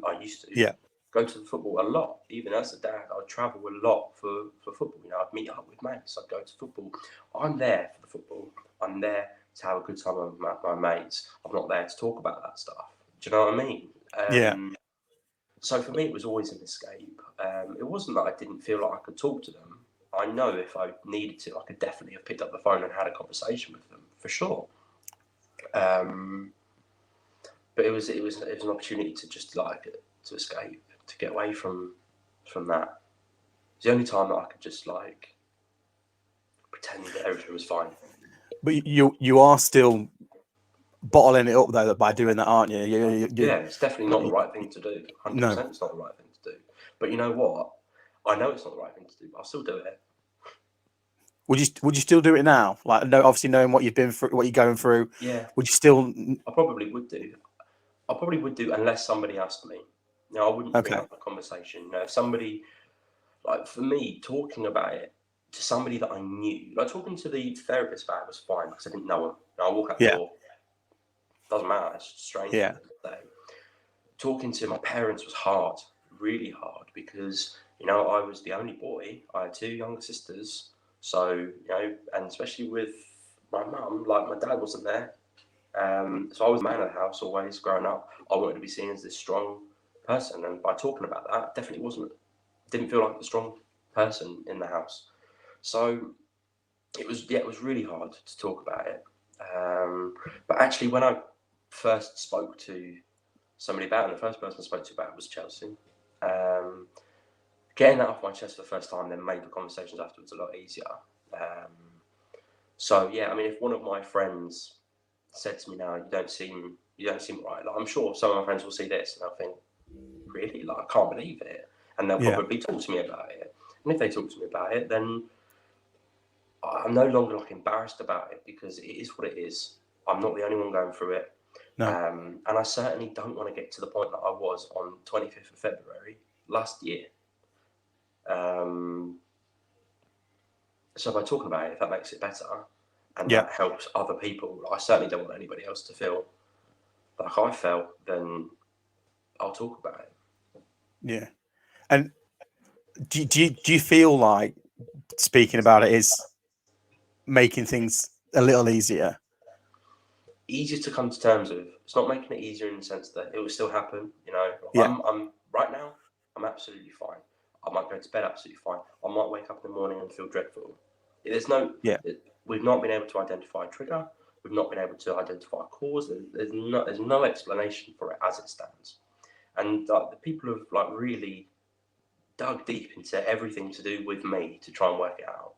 I used to Yeah. go to the football a lot. Even as a dad, I'd travel a lot for football. You know, I'd meet up with mates. I'd go to football. I'm there for the football. I'm there to have a good time with my mates. I'm not there to talk about that stuff. Do you know what I mean? Yeah. So for me, it was always an escape. It wasn't that I didn't feel like I could talk to them. I know if I needed to, I could definitely have picked up the phone and had a conversation with them for sure. But it was an opportunity to just like to escape, to get away from that. It's the only time that I could just like pretend that everything was fine. But you are still bottling it up though by doing that, aren't you? Yeah, it's definitely not the right thing to do. 100%, No. it's not the right thing to do. But you know what? I know it's not the right thing to do, but I'll still do it. Would you still do it now? Like, no, obviously knowing what you've been through, what you're going through. Yeah, Would you still? I probably would do. I probably would do unless somebody asked me. You know, I wouldn't bring Okay. up the conversation. You know, if somebody, like for me, talking about it to somebody that I knew, like talking to the therapist about it was fine because I didn't know him. You know, I walk out the Yeah. door, doesn't matter, it's just a stranger Yeah. at the end of the day. Talking to my parents was hard, really hard, because, you know, I was the only boy. I had 2 younger sisters. So, you know, and especially with my mum, like my dad wasn't there. So I was the man of the house always growing up. I wanted to be seen as this strong person. And by talking about that, definitely didn't feel like the strong person in the house. So it was really hard to talk about it. But actually, when I first spoke to somebody about it, and the first person I spoke to about it was Chelsea. Getting that off my chest for the first time then made the conversations afterwards a lot easier. So yeah, I mean, if one of my friends said to me now, you don't seem right. Like, I'm sure some of my friends will see this and they'll think, really? Like, I can't believe it. And they'll probably talk to me about it. And if they talk to me about it, then I'm no longer like embarrassed about it because it is what it is. I'm not the only one going through it. No. And I certainly don't want to get to the point that I was on 25th of February last year. So by talking about it, if that makes it better and that helps other people, I certainly don't want anybody else to feel like I felt, then I'll talk about it. Yeah. And do you feel like speaking about it is making things a little easier? Easier to come to terms with. It's not making it easier in the sense that it will still happen. You know, Yeah. I'm right now, I'm absolutely fine. I might go to bed absolutely fine. I might wake up in the morning and feel dreadful. We've not been able to identify a trigger. We've not been able to identify a cause. There's no explanation for it as it stands. And the people have like really dug deep into everything to do with me to try and work it out,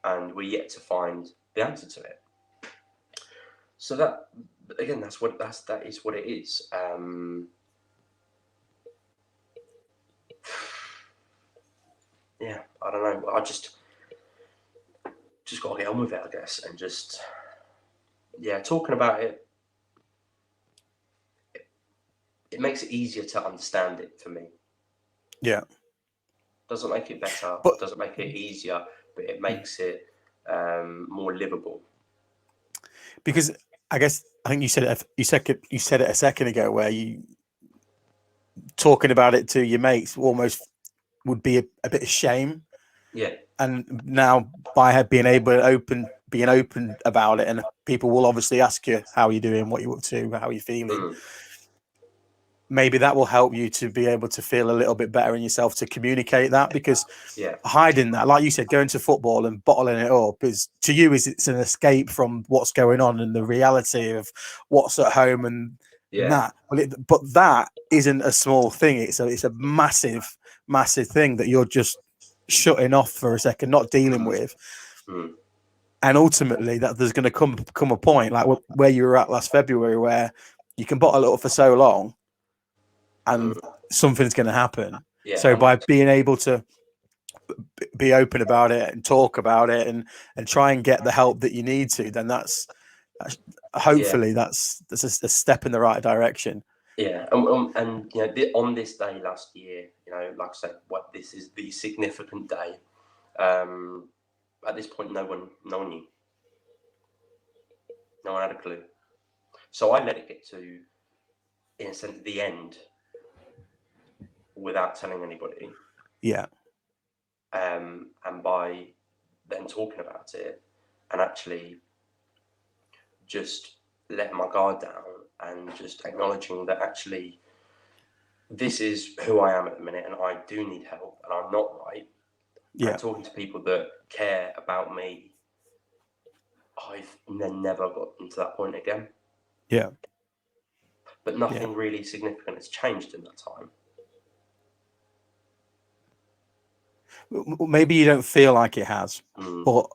and we're yet to find the answer to it. So that again, that is what it is. Yeah, I don't know. I just got to get on with it, I guess, and just talking about it. It makes it easier to understand it for me. Yeah. Doesn't make it better. But doesn't make it easier, but it makes it more livable. Because I think you said it a second ago, where you talking about it to your mates almost would be a bit of shame. Yeah. And now by being open about it, and people will obviously ask you how you're doing, what you're up to, how you're feeling. Maybe that will help you to be able to feel a little bit better in yourself to communicate that, because hiding that, like you said, going to football and bottling it up is to you it's an escape from what's going on and the reality of what's at home and that. But that isn't a small thing. It's a massive thing that you're just shutting off for a second, not dealing with. And ultimately that there's going to come a point like where you were at last February, where you can bottle it up for so long and something's going to happen. So by being able to be open about it and talk about it and try and get the help that you need to, then that's hopefully that's a step in the right direction. Yeah, and you know, on this day last year, you know, like I said, what this is the significant day. At this point, no one knew, no one had a clue. So I let it get to, in a sense, the end without telling anybody. Yeah. And by then talking about it and actually just letting my guard down and just acknowledging that actually this is who I am at the minute and I do need help and I'm not right. Yeah. And talking to people that care about me, I've never gotten to that point again. Yeah. But nothing really significant has changed in that time. Maybe you don't feel like it has, but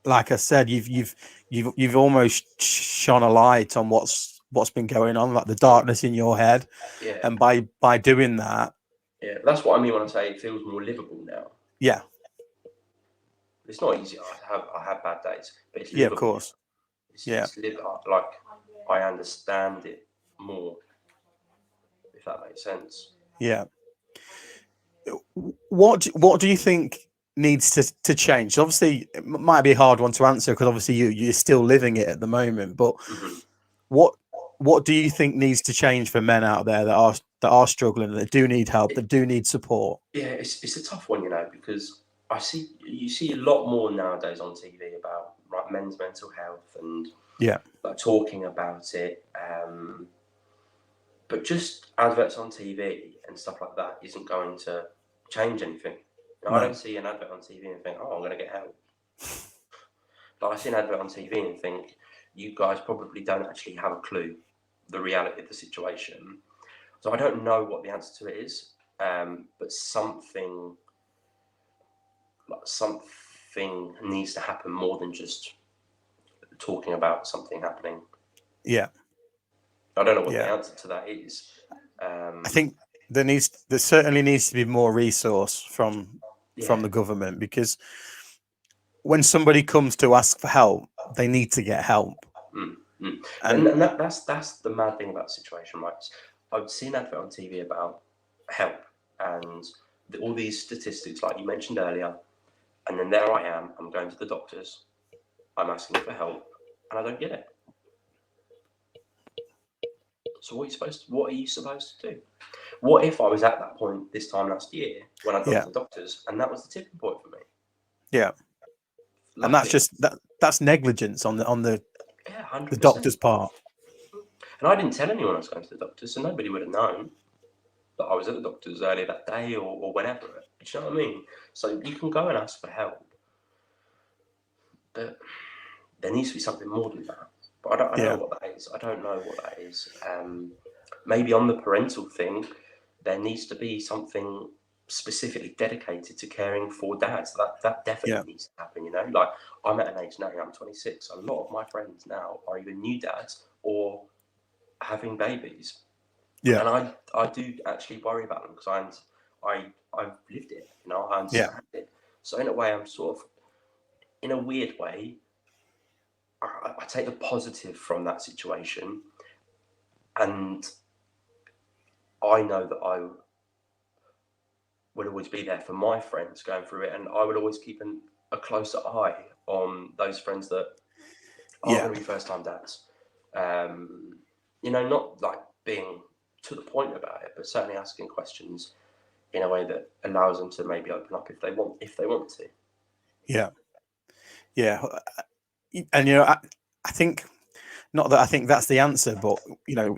like I said, you've almost shone a light on what's been going on, like the darkness in your head. Yeah. And by doing that, yeah, that's what I mean when I say it feels more livable now. Yeah. It's not easy. I have bad days, but it's livable. Yeah, of course. It's like I understand it more, if that makes sense. Yeah. What do you think needs to change? Obviously, it might be a hard one to answer because obviously you're still living it at the moment. But what do you think needs to change for men out there that are struggling, that do need help, that do need support? Yeah, it's a tough one, you know, because you see a lot more nowadays on TV about like men's mental health and like talking about it. But just adverts on TV and stuff like that isn't going to change anything. You know, I don't see an advert on TV and think, oh, I'm going to get help. Like I see an advert on TV and think, you guys probably don't actually have a clue the reality of the situation. So I don't know what the answer to it is, but something needs to happen more than just talking about something happening. Yeah. I don't know what the answer to that is. I think there certainly needs to be more resource from the government, because when somebody comes to ask for help, they need to get help. And that's the mad thing about the situation, right? I've seen an advert on TV about help and all these statistics, like you mentioned earlier, and then there I am. I'm going to the doctors. I'm asking for help, and I don't get it. So what are you supposed to do? What if I was at that point this time last year when I got to the doctors, and that was the tipping point for me? Yeah. Luckily. And that's just that's negligence on the doctor's part. And I didn't tell anyone I was going to the doctors, so nobody would have known that I was at the doctor's earlier that day or whenever. Do you know what I mean? So you can go and ask for help, but there needs to be something more than that. But I don't know what that is. I don't know what that is. Maybe on the parental thing, there needs to be something specifically dedicated to caring for dads. That definitely needs to happen, you know? Like, I'm at an age now, I'm 26. A lot of my friends now are either new dads or having babies. Yeah. And I do actually worry about them because I've lived it, you know, I understand it. So in a way, I'm sort of, in a weird way, I take the positive from that situation, and I know that I would always be there for my friends going through it, and I would always keep a closer eye on those friends that are going to be first-time dads. You know, not like being to the point about it, but certainly asking questions in a way that allows them to maybe open up if they want to. Yeah. And you know, I think, not that I think that's the answer, but you know,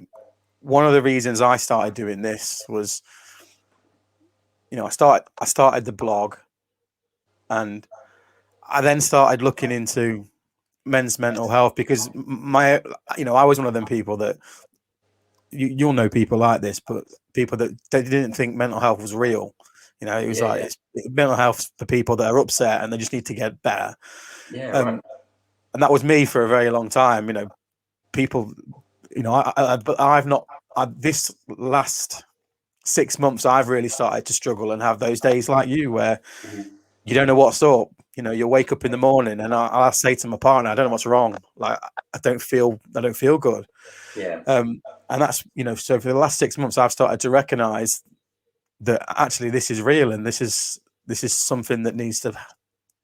one of the reasons I started doing this was, you know, I started the blog, and I then started looking into men's mental health, because I was one of them people that you'll know people like this, but people that they didn't think mental health was real. You know, it was it's mental health for people that are upset and they just need to get better. Yeah, right. And that was me for a very long time. You know, people, you know, but I've not. This last 6 months, I've really started to struggle and have those days like you where Mhm. you don't know what's up. You know, you'll wake up in the morning and I'll say to my partner, I don't know what's wrong. Like, I don't feel good. Yeah. And that's, you know, so for the last 6 months, I've started to recognize that actually this is real and this is something that needs to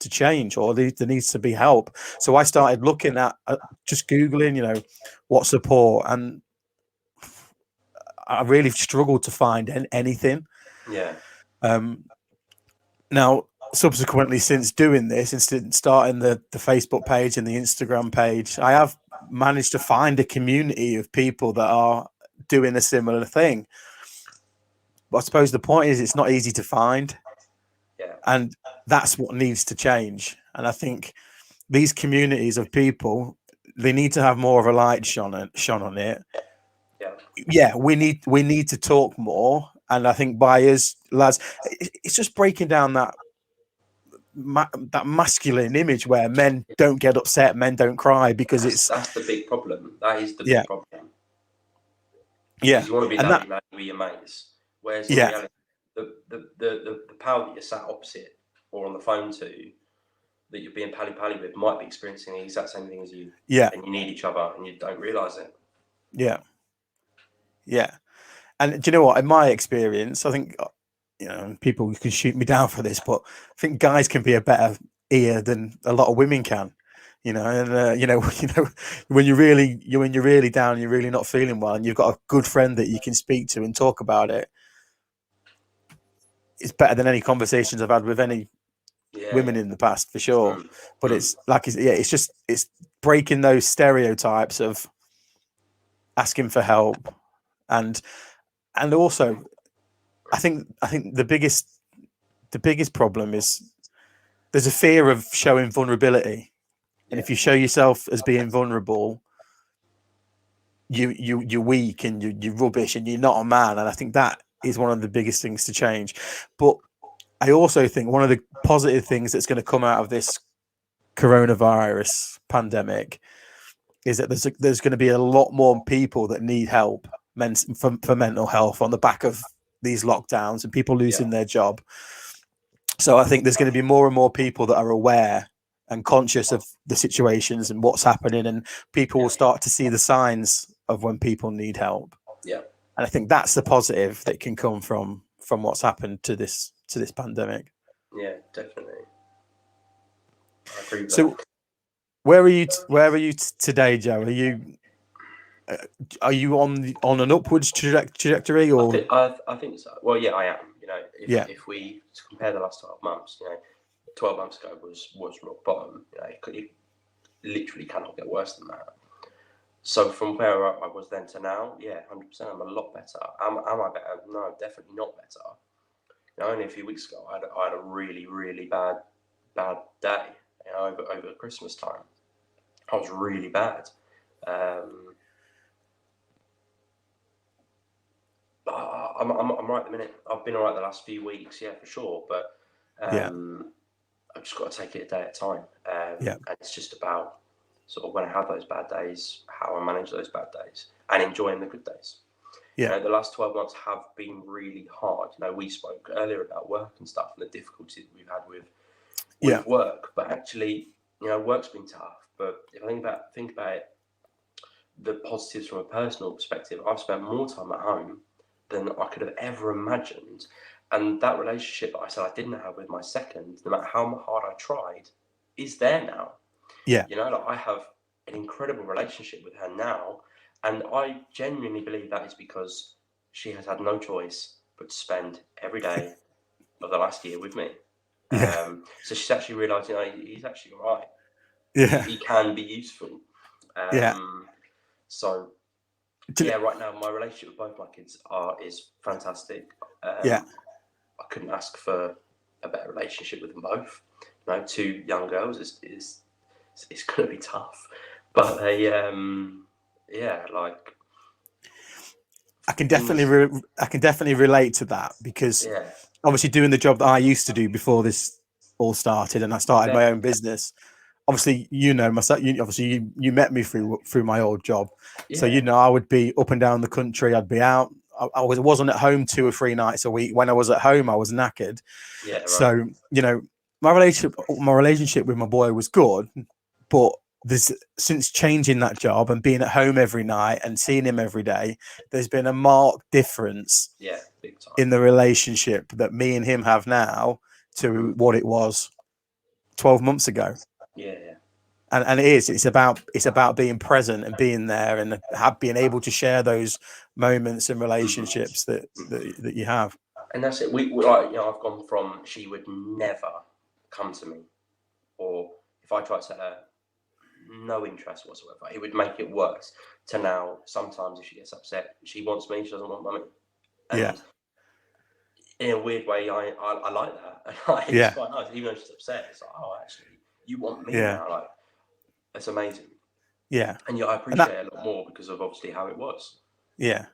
change, or there needs to be help. So I started looking at just Googling, you know, what support, and I really struggled to find anything. Yeah. Now, subsequently, since doing this, since starting the Facebook page and the Instagram page, I have managed to find a community of people that are doing a similar thing. But I suppose the point is it's not easy to find. Yeah. And that's what needs to change. And I think these communities of people, they need to have more of a light shone on it. Yeah. Yeah, we need to talk more. And I think by us lads, it's just breaking down that masculine image where men don't get upset, men don't cry, because That's the big problem. That is the yeah, big problem. yeah, Because you want to be and that daddy with your mates, whereas in yeah, reality, the pal that you're sat opposite or on the phone to, that you're being pally with, might be experiencing the exact same thing as you, yeah, and you need each other, and you don't realise it. yeah, yeah. And do you know what? In my experience, I think, you know, people can shoot me down for this, but I think guys can be a better ear than a lot of women can. You know, and you know, when you're really down, you're really not feeling well, and you've got a good friend that you can speak to and talk about it. It's better than any conversations I've had with any Yeah, women yeah. in the past, for sure. Mm, But mm, it's like, it's breaking those stereotypes of asking for help, and also, I think the biggest problem is there's a fear of showing vulnerability, and yeah, if you show yourself as being vulnerable, you're weak and you're rubbish and you're not a man. And I think that is one of the biggest things to change. But I also think one of the positive things that's going to come out of this coronavirus pandemic is that there's going to be a lot more people that need help for mental health on the back of these lockdowns and people yeah, losing their job. So I think there's going to be more and more people that are aware and conscious of the situations and what's happening, and people will yeah, start to see the signs of when people need help. yeah, And I think that's the positive that can come from what's happened to this pandemic. yeah, definitely. I agree with So that. where are you today, Joe? Are you on an upwards trajectory, or I think so. Well, yeah, I am. You know, yeah, if we compare the last 12 months, you know, 12 months ago was rock bottom. You know, it literally cannot get worse than that. So from where I was then to now, yeah, 100%, I'm a lot better. Am I better? No, definitely not better. You know, only a few weeks ago, I had a really, really bad day. You know, over Christmas time, I was really bad. Um, but I'm right at the minute. I've been all right the last few weeks, yeah, for sure. But yeah, I've just got to take it a day at a time. yeah, And it's just about sort of when I have those bad days, how I manage those bad days, and enjoying the good days. You yeah, know, the last 12 months have been really hard. You know, we spoke earlier about work and stuff and the difficulties we've had yeah, with work, but actually, you know, work's been tough. But if I think about it, the positives from a personal perspective, I've spent more time at home than I could have ever imagined. And that relationship that I said I didn't have with my second, no matter how hard I tried, is there now. yeah, You know, like I have an incredible relationship with her now. And I genuinely believe that is because she has had no choice but to spend every day of the last year with me. yeah, So she's actually realised, you know, he's actually all right. yeah, He can be useful. yeah, So yeah, right now my relationship with both my kids is fantastic. yeah, I couldn't ask for a better relationship with them both. You know, two young girls is it's going to be tough, but they yeah, like I can definitely things, I can definitely relate to that, because yeah, obviously doing the job that I used to do before this all started, and I started my own business. Obviously, you know myself. You met me through my old job, so yeah, I would be up and down the country. I'd be out. I wasn't at home 2 or 3 nights a week. When I was at home, I was knackered. Yeah, right. So, you know, my relationship with my boy was good, but since changing that job and being at home every night and seeing him every day, there's been a marked difference big time. in the relationship that me and him have now to what it was 12 months ago. Yeah. And it's about being present and being there and being able to share those moments and relationships that you have. And that's it. We like, I've gone from she would never come to me, or if I tried to her, no interest whatsoever. It would make it worse. To now, sometimes if she gets upset, she wants me. She doesn't want mummy. And in a weird way, I like that. It's quite nice. Even though she's upset, it's like, oh, actually, you want me now. Like, that's amazing. Yeah. And I appreciate it a lot more because of obviously how it was. Yeah.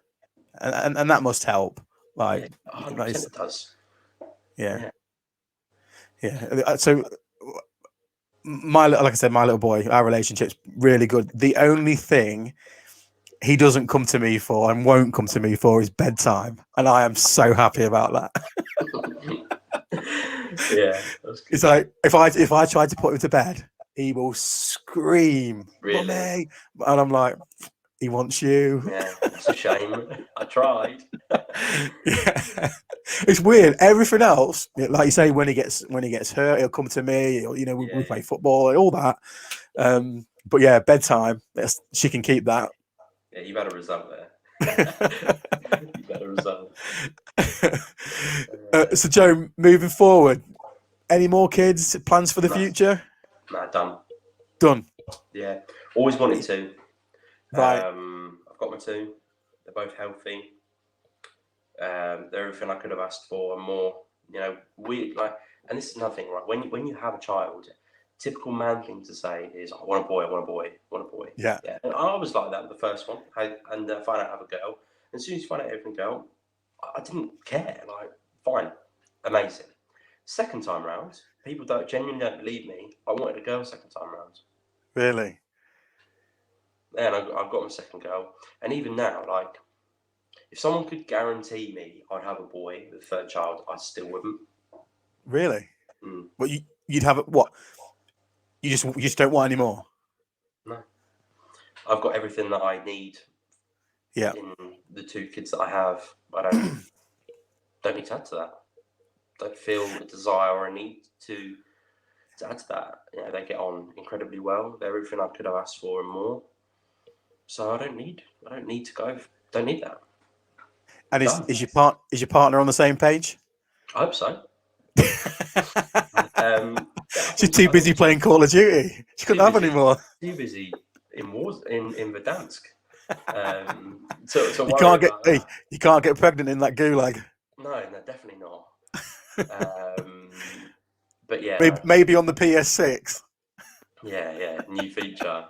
And that must help. Like, 100% it does. Yeah. So like I said, my little boy, our relationship's really good. The only thing he doesn't come to me for and won't come to me for is bedtime, and I am so happy about that. Yeah, that's good. It's like if I tried to put him to bed, he will scream, Really? "Mummy," and I'm like, he wants you. Yeah, it's a shame. I tried. Yeah. It's weird. Everything else, like you say, when he gets hurt, he'll come to me. We play football and all that. But yeah, bedtime, she can keep that. Yeah, you've had a result there. You've had a result. So Joe, moving forward, any more kids? Plans for the future? Nah, done. Done. Yeah, always wanted to. Right. I've got my 2. They're both healthy. They're everything I could have asked for and more. And this is another thing, right? When you have a child, typical man thing to say is, "I want a boy, I want a boy, I want a boy." Yeah. And I was like that with the first one, and find out I have a girl. And as soon as you find out everything girl, I didn't care. Like, fine, amazing. Second time round, people genuinely don't believe me. I wanted a girl second time round. Really? And I've got my second girl. And even now, like, if someone could guarantee me I'd have a boy, the third child, I still wouldn't. Really? Mm. Well, you'd have it. What? You just don't want any more? No. I've got everything that I need. Yeah. In the 2 kids that I have, I don't need to add to that. Don't feel a desire or a need to add to that. They get on incredibly well. They're everything I could have asked for and more. So I don't need to go. Don't need that. And is your partner on the same page? I hope so. She's too busy playing Call of Duty. She couldn't have any more. Too busy in wars in Verdansk. You can't get pregnant in that gulag. No, definitely not. But yeah, maybe on the PS6. Yeah, new feature.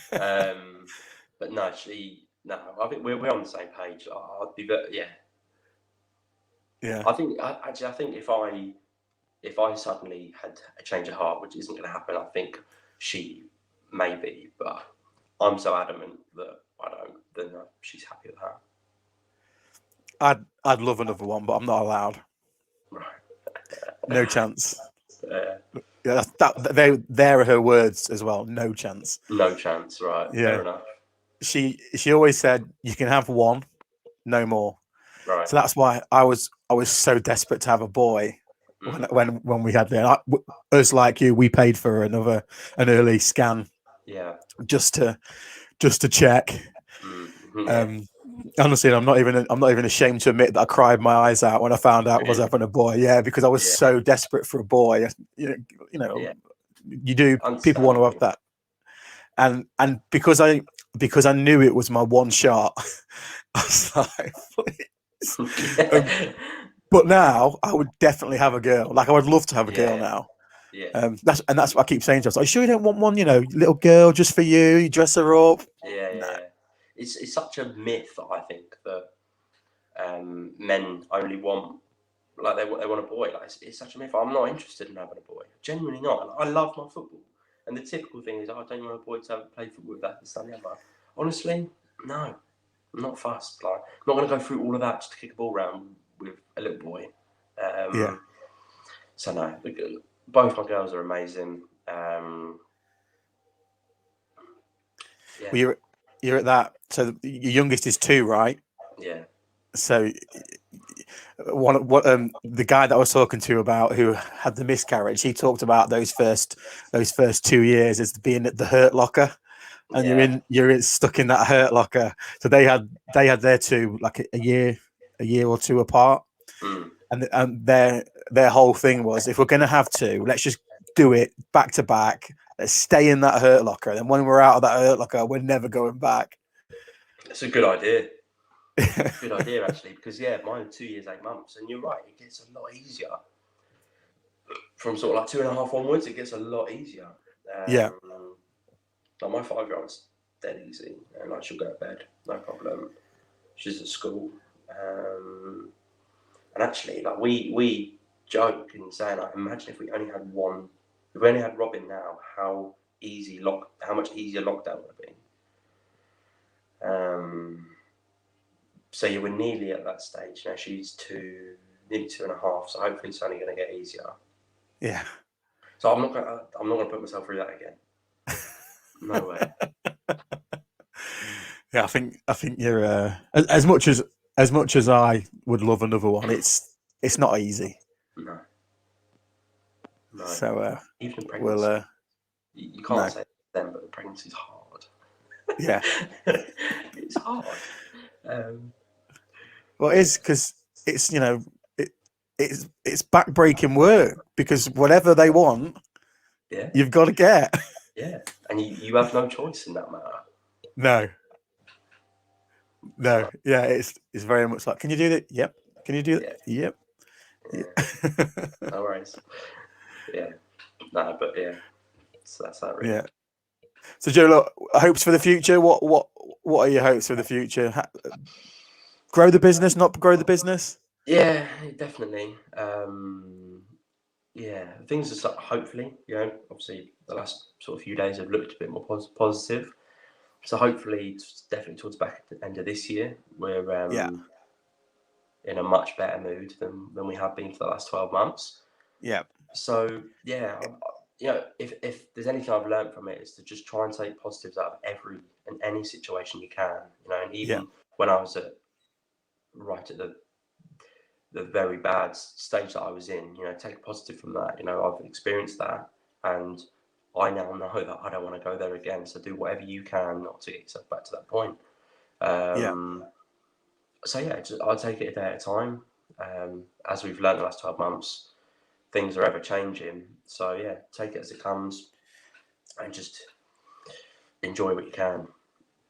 But no, I think we're on the same page. I'd be yeah. I think if I suddenly had a change of heart, which isn't going to happen, I think she maybe, but I'm so adamant that I don't. Then she's happy with that. I'd love another one, but I'm not allowed. Right. No chance. Yeah, they're her words as well. No chance. No chance. Right. Yeah. Fair enough. She always said you can have one, no more. Right. So that's why I was so desperate to have a boy when we had that. Us, like you, we paid for an early scan. Yeah. Just to check. Mm-hmm. Honestly, I'm not even ashamed to admit that I cried my eyes out when I found out I was having a boy. Yeah, because I was so desperate for a boy. You do. People want to have that, and because I knew it was my one shot, I was like, please. But now I would definitely have a girl. Like, I would love to have a girl now. Yeah. That's what I keep saying to us. Are you sure you don't want one? Little girl just for you. You dress her up. Yeah. No. Yeah. It's such a myth, I think, that men only want, like, they want a boy. Like, it's such a myth. I'm not interested in having a boy. Genuinely not. And I love my football. And the typical thing is, I don't want a boy to play football with that, this, and the other. Honestly, no. not fussed. Like, I'm not going to go through all of that just to kick a ball around with a little boy. Yeah. So no, both my girls are amazing. Yeah. Well, you're at that. So your youngest is 2, right? Yeah. So the guy that I was talking to about who had the miscarriage, he talked about those first 2 years as being at the hurt locker, and you're stuck in that hurt locker. So they had their 2 like a year or 2 apart, and their whole thing was, if we're going to have 2, let's just do it back to back. Let's stay in that hurt locker, and when we're out of that hurt locker, we're never going back. It's a good idea. Good idea, actually, because mine are 2 years, 8 months, and you're right, it gets a lot easier from sort of like 2.5 onwards. It gets a lot easier. Like my 5-year-old's dead easy, and like she'll go to bed, no problem. She's at school, and actually, like we joke and say, like, imagine if we only had one. If we only had Robin now, how much easier lockdown would have been. So we're nearly at that stage now. She's nearly 2.5. So hopefully it's only going to get easier. Yeah. So I'm not going to put myself through that again. No way. Yeah, I think you're as much as I would love another one. It's not easy. No. So even pregnancy, you can't say them, but the pregnancy's hard. Yeah. It's hard. Well, it is, because it's it's backbreaking work, because whatever they want, you've got to get. Yeah, and you have no choice in that matter. No. Yeah, it's very much like, can you do that? Yep. Can you do that? Yep. No worries. Yeah. No, but so that's that, really. Yeah. So Joe, look, hopes for the future. What are your hopes for the future? Grow the business, not grow the business? Yeah, definitely. Things are hopefully, obviously the last sort of few days have looked a bit more positive. So hopefully, definitely towards the back end of this year, we're in a much better mood than we have been for the last 12 months. Yeah. So if there's anything I've learned from it, is to just try and take positives out of every and any situation you can. And even when I was right at the very bad stage that I was in, take a positive from that. I've experienced that, and I now know that I don't want to go there again. So do whatever you can not to get yourself back to that point. So I'll take it a day at a time. As we've learned the last 12 months, things are ever changing. So take it as it comes, and just enjoy what you can,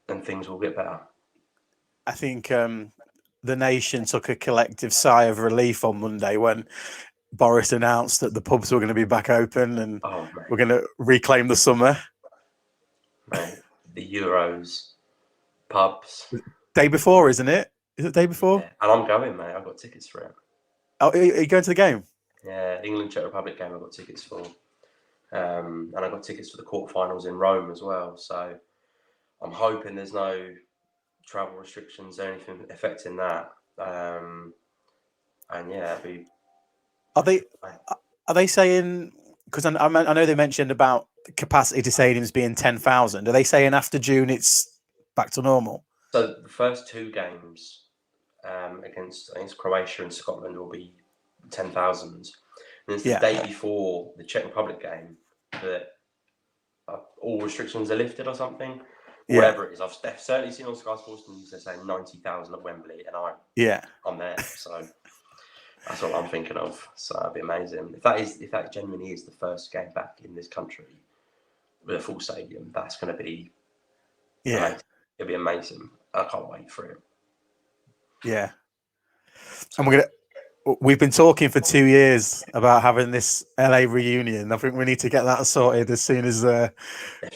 and things will get better. I think the nation took a collective sigh of relief on Monday when Boris announced that the pubs were going to be back open, and we're going to reclaim the summer. Mate, the Euros, pubs. Day before, isn't it? Is it day before? Yeah, and I'm going, mate. I've got tickets for it. Oh, are you going to the game? Yeah, England Czech Republic game. I've got tickets for, and I got tickets for the quarterfinals in Rome as well. So I'm hoping there's no travel restrictions or anything affecting that. And it'll be. Are they saying? Because I know they mentioned about capacity to stadiums being 10,000. Are they saying after June it's back to normal? So the first 2 games against Croatia and Scotland will be 10,000. And it's the day before the Czech Republic game that all restrictions are lifted or something. Whatever it is. I've certainly seen on Sky Sports News they're saying 90,000 at Wembley, and I'm there. So that's what I'm thinking of. So that'd be amazing. If that genuinely is the first game back in this country with a full stadium, that's going to be amazing. It'll be amazing. I can't wait for it. Yeah. And we've been talking for 2 years about having this LA reunion. I think we need to get that sorted as soon as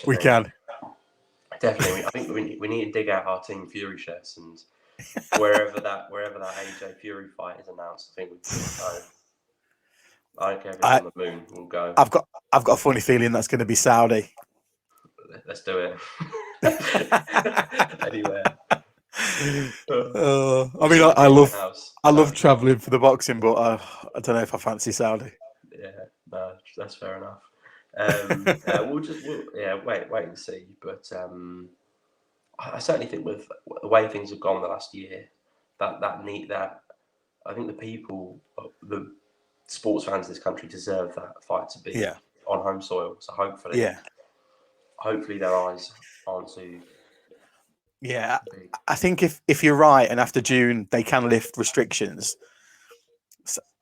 we can. Definitely. I think we need to dig out our Team Fury shirts, and wherever that AJ Fury fight is announced, I think we can go. I don't care if it's on the moon. We'll go. I've got a funny feeling that's going to be Saudi. Let's do it. Anywhere. I mean, Keep it in house. I love Saudi's not. traveling for the boxing, but I don't know if I fancy Saudi. Yeah, no, that's fair enough. Wait and see. But I certainly think with the way things have gone the last year, that I think the people, the sports fans in this country deserve that fight to be Yeah, on home soil. So yeah, hopefully their eyes aren't too yeah. big. I think if you're right, and after June they can lift restrictions,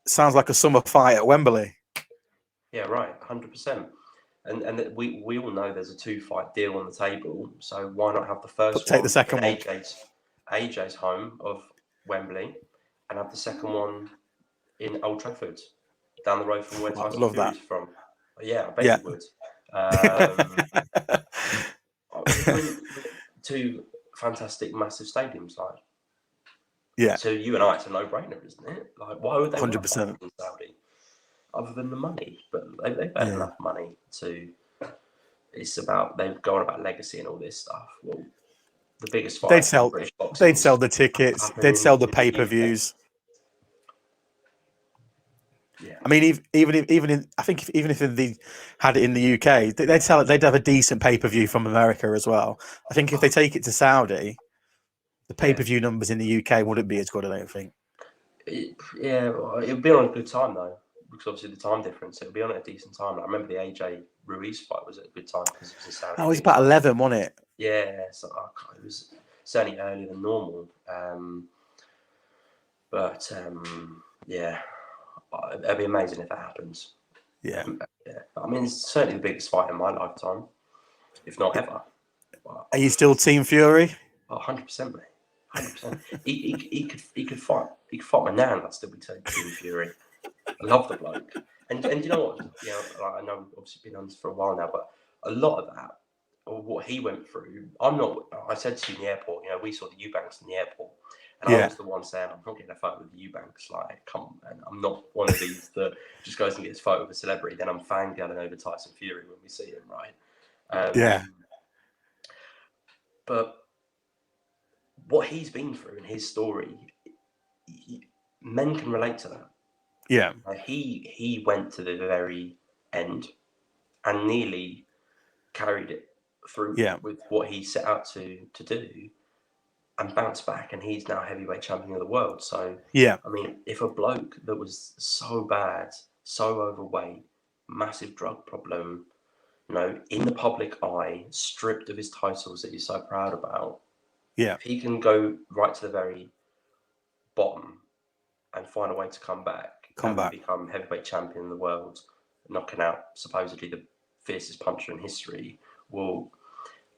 sounds like a summer fight at Wembley. Yeah, right, 100%. And we all know there's a 2-fight deal on the table. So why not have the first Take the one in second one. AJ's home of Wembley, and have the second one in Old Trafford, down the road from where I would Tyson love Fury's that. from. Yeah, I bet Yeah. you would. Um, I mean, two fantastic, massive stadiums. Like, Yeah, to you and I, it's a no-brainer, isn't it? Like, why would they want to fight 100%. in Saudi, other than the money? But they've earned Yeah. enough money to. It's about they've gone about legacy and all this stuff. Well, the biggest They'd fight in sell British boxing they'd is sell the tickets, they'd happening sell the in the UK. pay-per-views. Yeah. I mean, even if they had it in the UK, they'd sell it. They'd have a decent pay-per-view from America as well. I think if they take it to Saudi, the pay-per-view numbers in the UK wouldn't be as good. I don't think. It would be on a good time though, because obviously the time difference. It would be on at a decent time. I remember the AJ Ruiz fight was at a good time because it was in Saudi. Oh, it was about 11, wasn't it? Yeah, so it was certainly earlier than normal. Yeah, it'd be amazing if that happens. Yeah. Yeah, I mean, it's certainly the biggest fight in my lifetime, if not ever. Are you still Team Fury? 100%, mate. 100%. He could fight. He could fight my nan. I'd still be Team Fury. I love the bloke. And you know what? You know, like, I know we've obviously been on this for a while now, but a lot of that, or what he went through, I said to you in the airport, you know, we saw the Eubanks in the airport, and I Yeah. was the one saying, I'm not getting a photo with the Eubanks. Like, come on, man. I'm not one of these that just goes and gets a photo with a celebrity. Then I'm fangirling over Tyson Fury when we see him, right? Yeah. But what he's been through in his story, men can relate to that. Yeah. He went to the very end and nearly carried it through with what he set out to do, and bounced back, and he's now heavyweight champion of the world. So Yeah. I mean, if a bloke that was so bad, so overweight, massive drug problem, you know, in the public eye, stripped of his titles that he's so proud about, Yeah. if he can go right to the very bottom and find a way to come back and become heavyweight champion of the world, knocking out supposedly the fiercest puncher in history, well,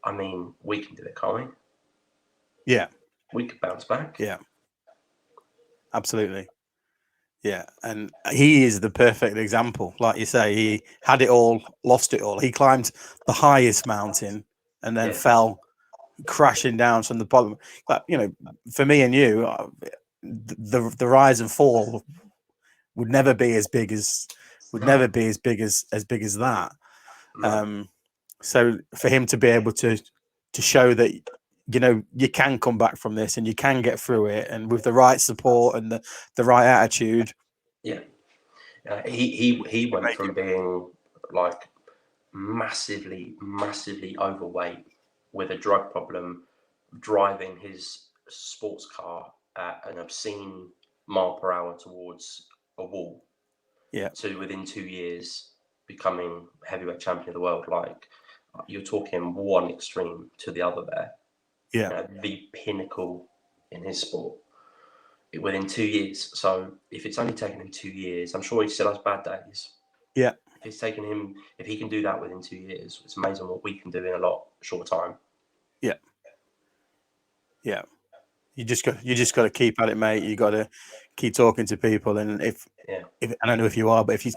I mean, we can do it, can't we? Yeah. We could bounce back. Yeah. Absolutely. Yeah. And he is the perfect example. Like you say, he had it all, lost it all. He climbed the highest mountain and then fell crashing down from the bottom. But, you know, for me and you, the rise and fall would never be as big as that. No. So for him to be able to show that, you know, you can come back from this and you can get through it, and with the right support and the right attitude. Yeah. He went from being like massively overweight with a drug problem, driving his sports car at an obscene mile per hour towards a wall, to within 2 years becoming heavyweight champion of the world. Like, you're talking one extreme to the other there. Yeah. You know, the pinnacle in his sport within 2 years. So if it's only taken him 2 years, I'm sure he still has bad days. Yeah. If he can do that within 2 years, it's amazing what we can do in a lot short time. Yeah. Yeah. You just got to keep at it, mate. You got to keep talking to people, and if I don't know if you are, but if he's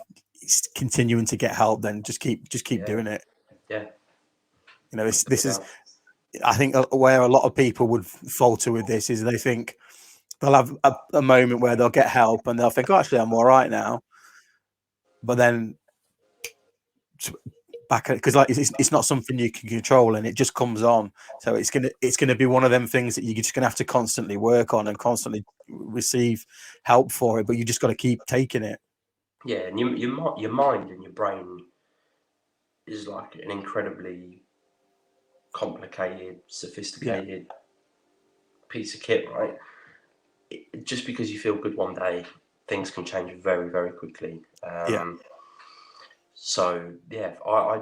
continuing to get help, then just keep doing it. Yeah. You know, this is, I think, where a lot of people would falter with this is they think they'll have a moment where they'll get help and they'll think, oh, actually, I'm all right now. But then back because like it's not something you can control, and it just comes on. So it's gonna be one of them things that you're just gonna have to constantly work on and constantly receive help for it. But you just got to keep taking it. Yeah, and your mind and your brain is like an incredibly complicated, sophisticated piece of kit, right? Just because you feel good one day, things can change very, very quickly. So yeah, I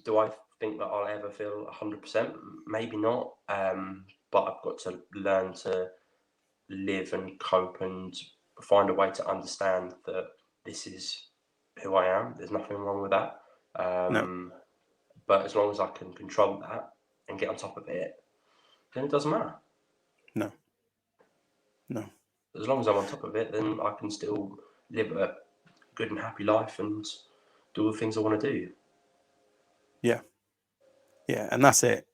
do I think that I'll ever feel 100%? Maybe not. But I've got to learn to live and cope and find a way to understand that this is who I am. There's nothing wrong with that. No, But as long as I can control that and get on top of it, then it doesn't matter. no. As long as I'm on top of it, then I can still live a good and happy life and do all the things I want to do. Yeah, and that's it.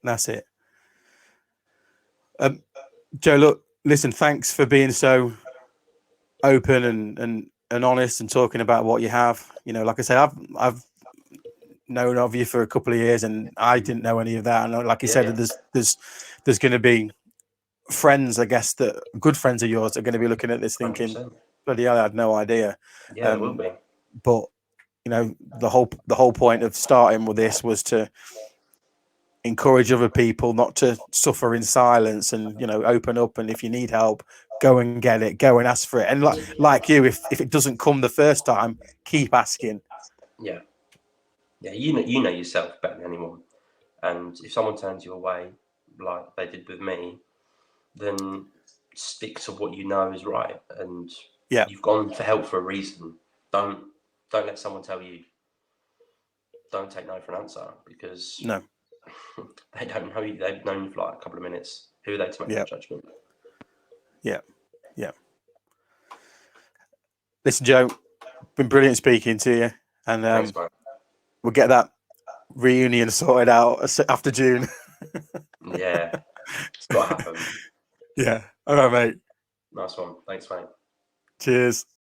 Joe, look, listen, thanks for being so open and honest and talking about what you have. Like I say, I've known of you for a couple of years, and I didn't know any of that. And like you said, there's going to be friends, I guess, that good friends of yours are going to be looking at this thinking, 100%. bloody hell, I had no idea. Yeah, there will be. But the whole point of starting with this was to encourage other people not to suffer in silence, and open up, and if you need help, go and get it, go and ask for it. And like you, if it doesn't come the first time, keep asking. Yeah, you know yourself better than anyone, and if someone turns you away like they did with me, then stick to what you know is right, and you've gone for help for a reason. Don't let someone tell you don't take no for an answer, because No. they don't know you. They've known you for like a couple of minutes. Who are they to make that judgment? Yeah. Listen, Joe, been brilliant speaking to you, and Thanks, mate. we'll get that reunion sorted out after June. Yeah, it's got to happen. Yeah. All right, mate. Nice one. Thanks, mate. Cheers.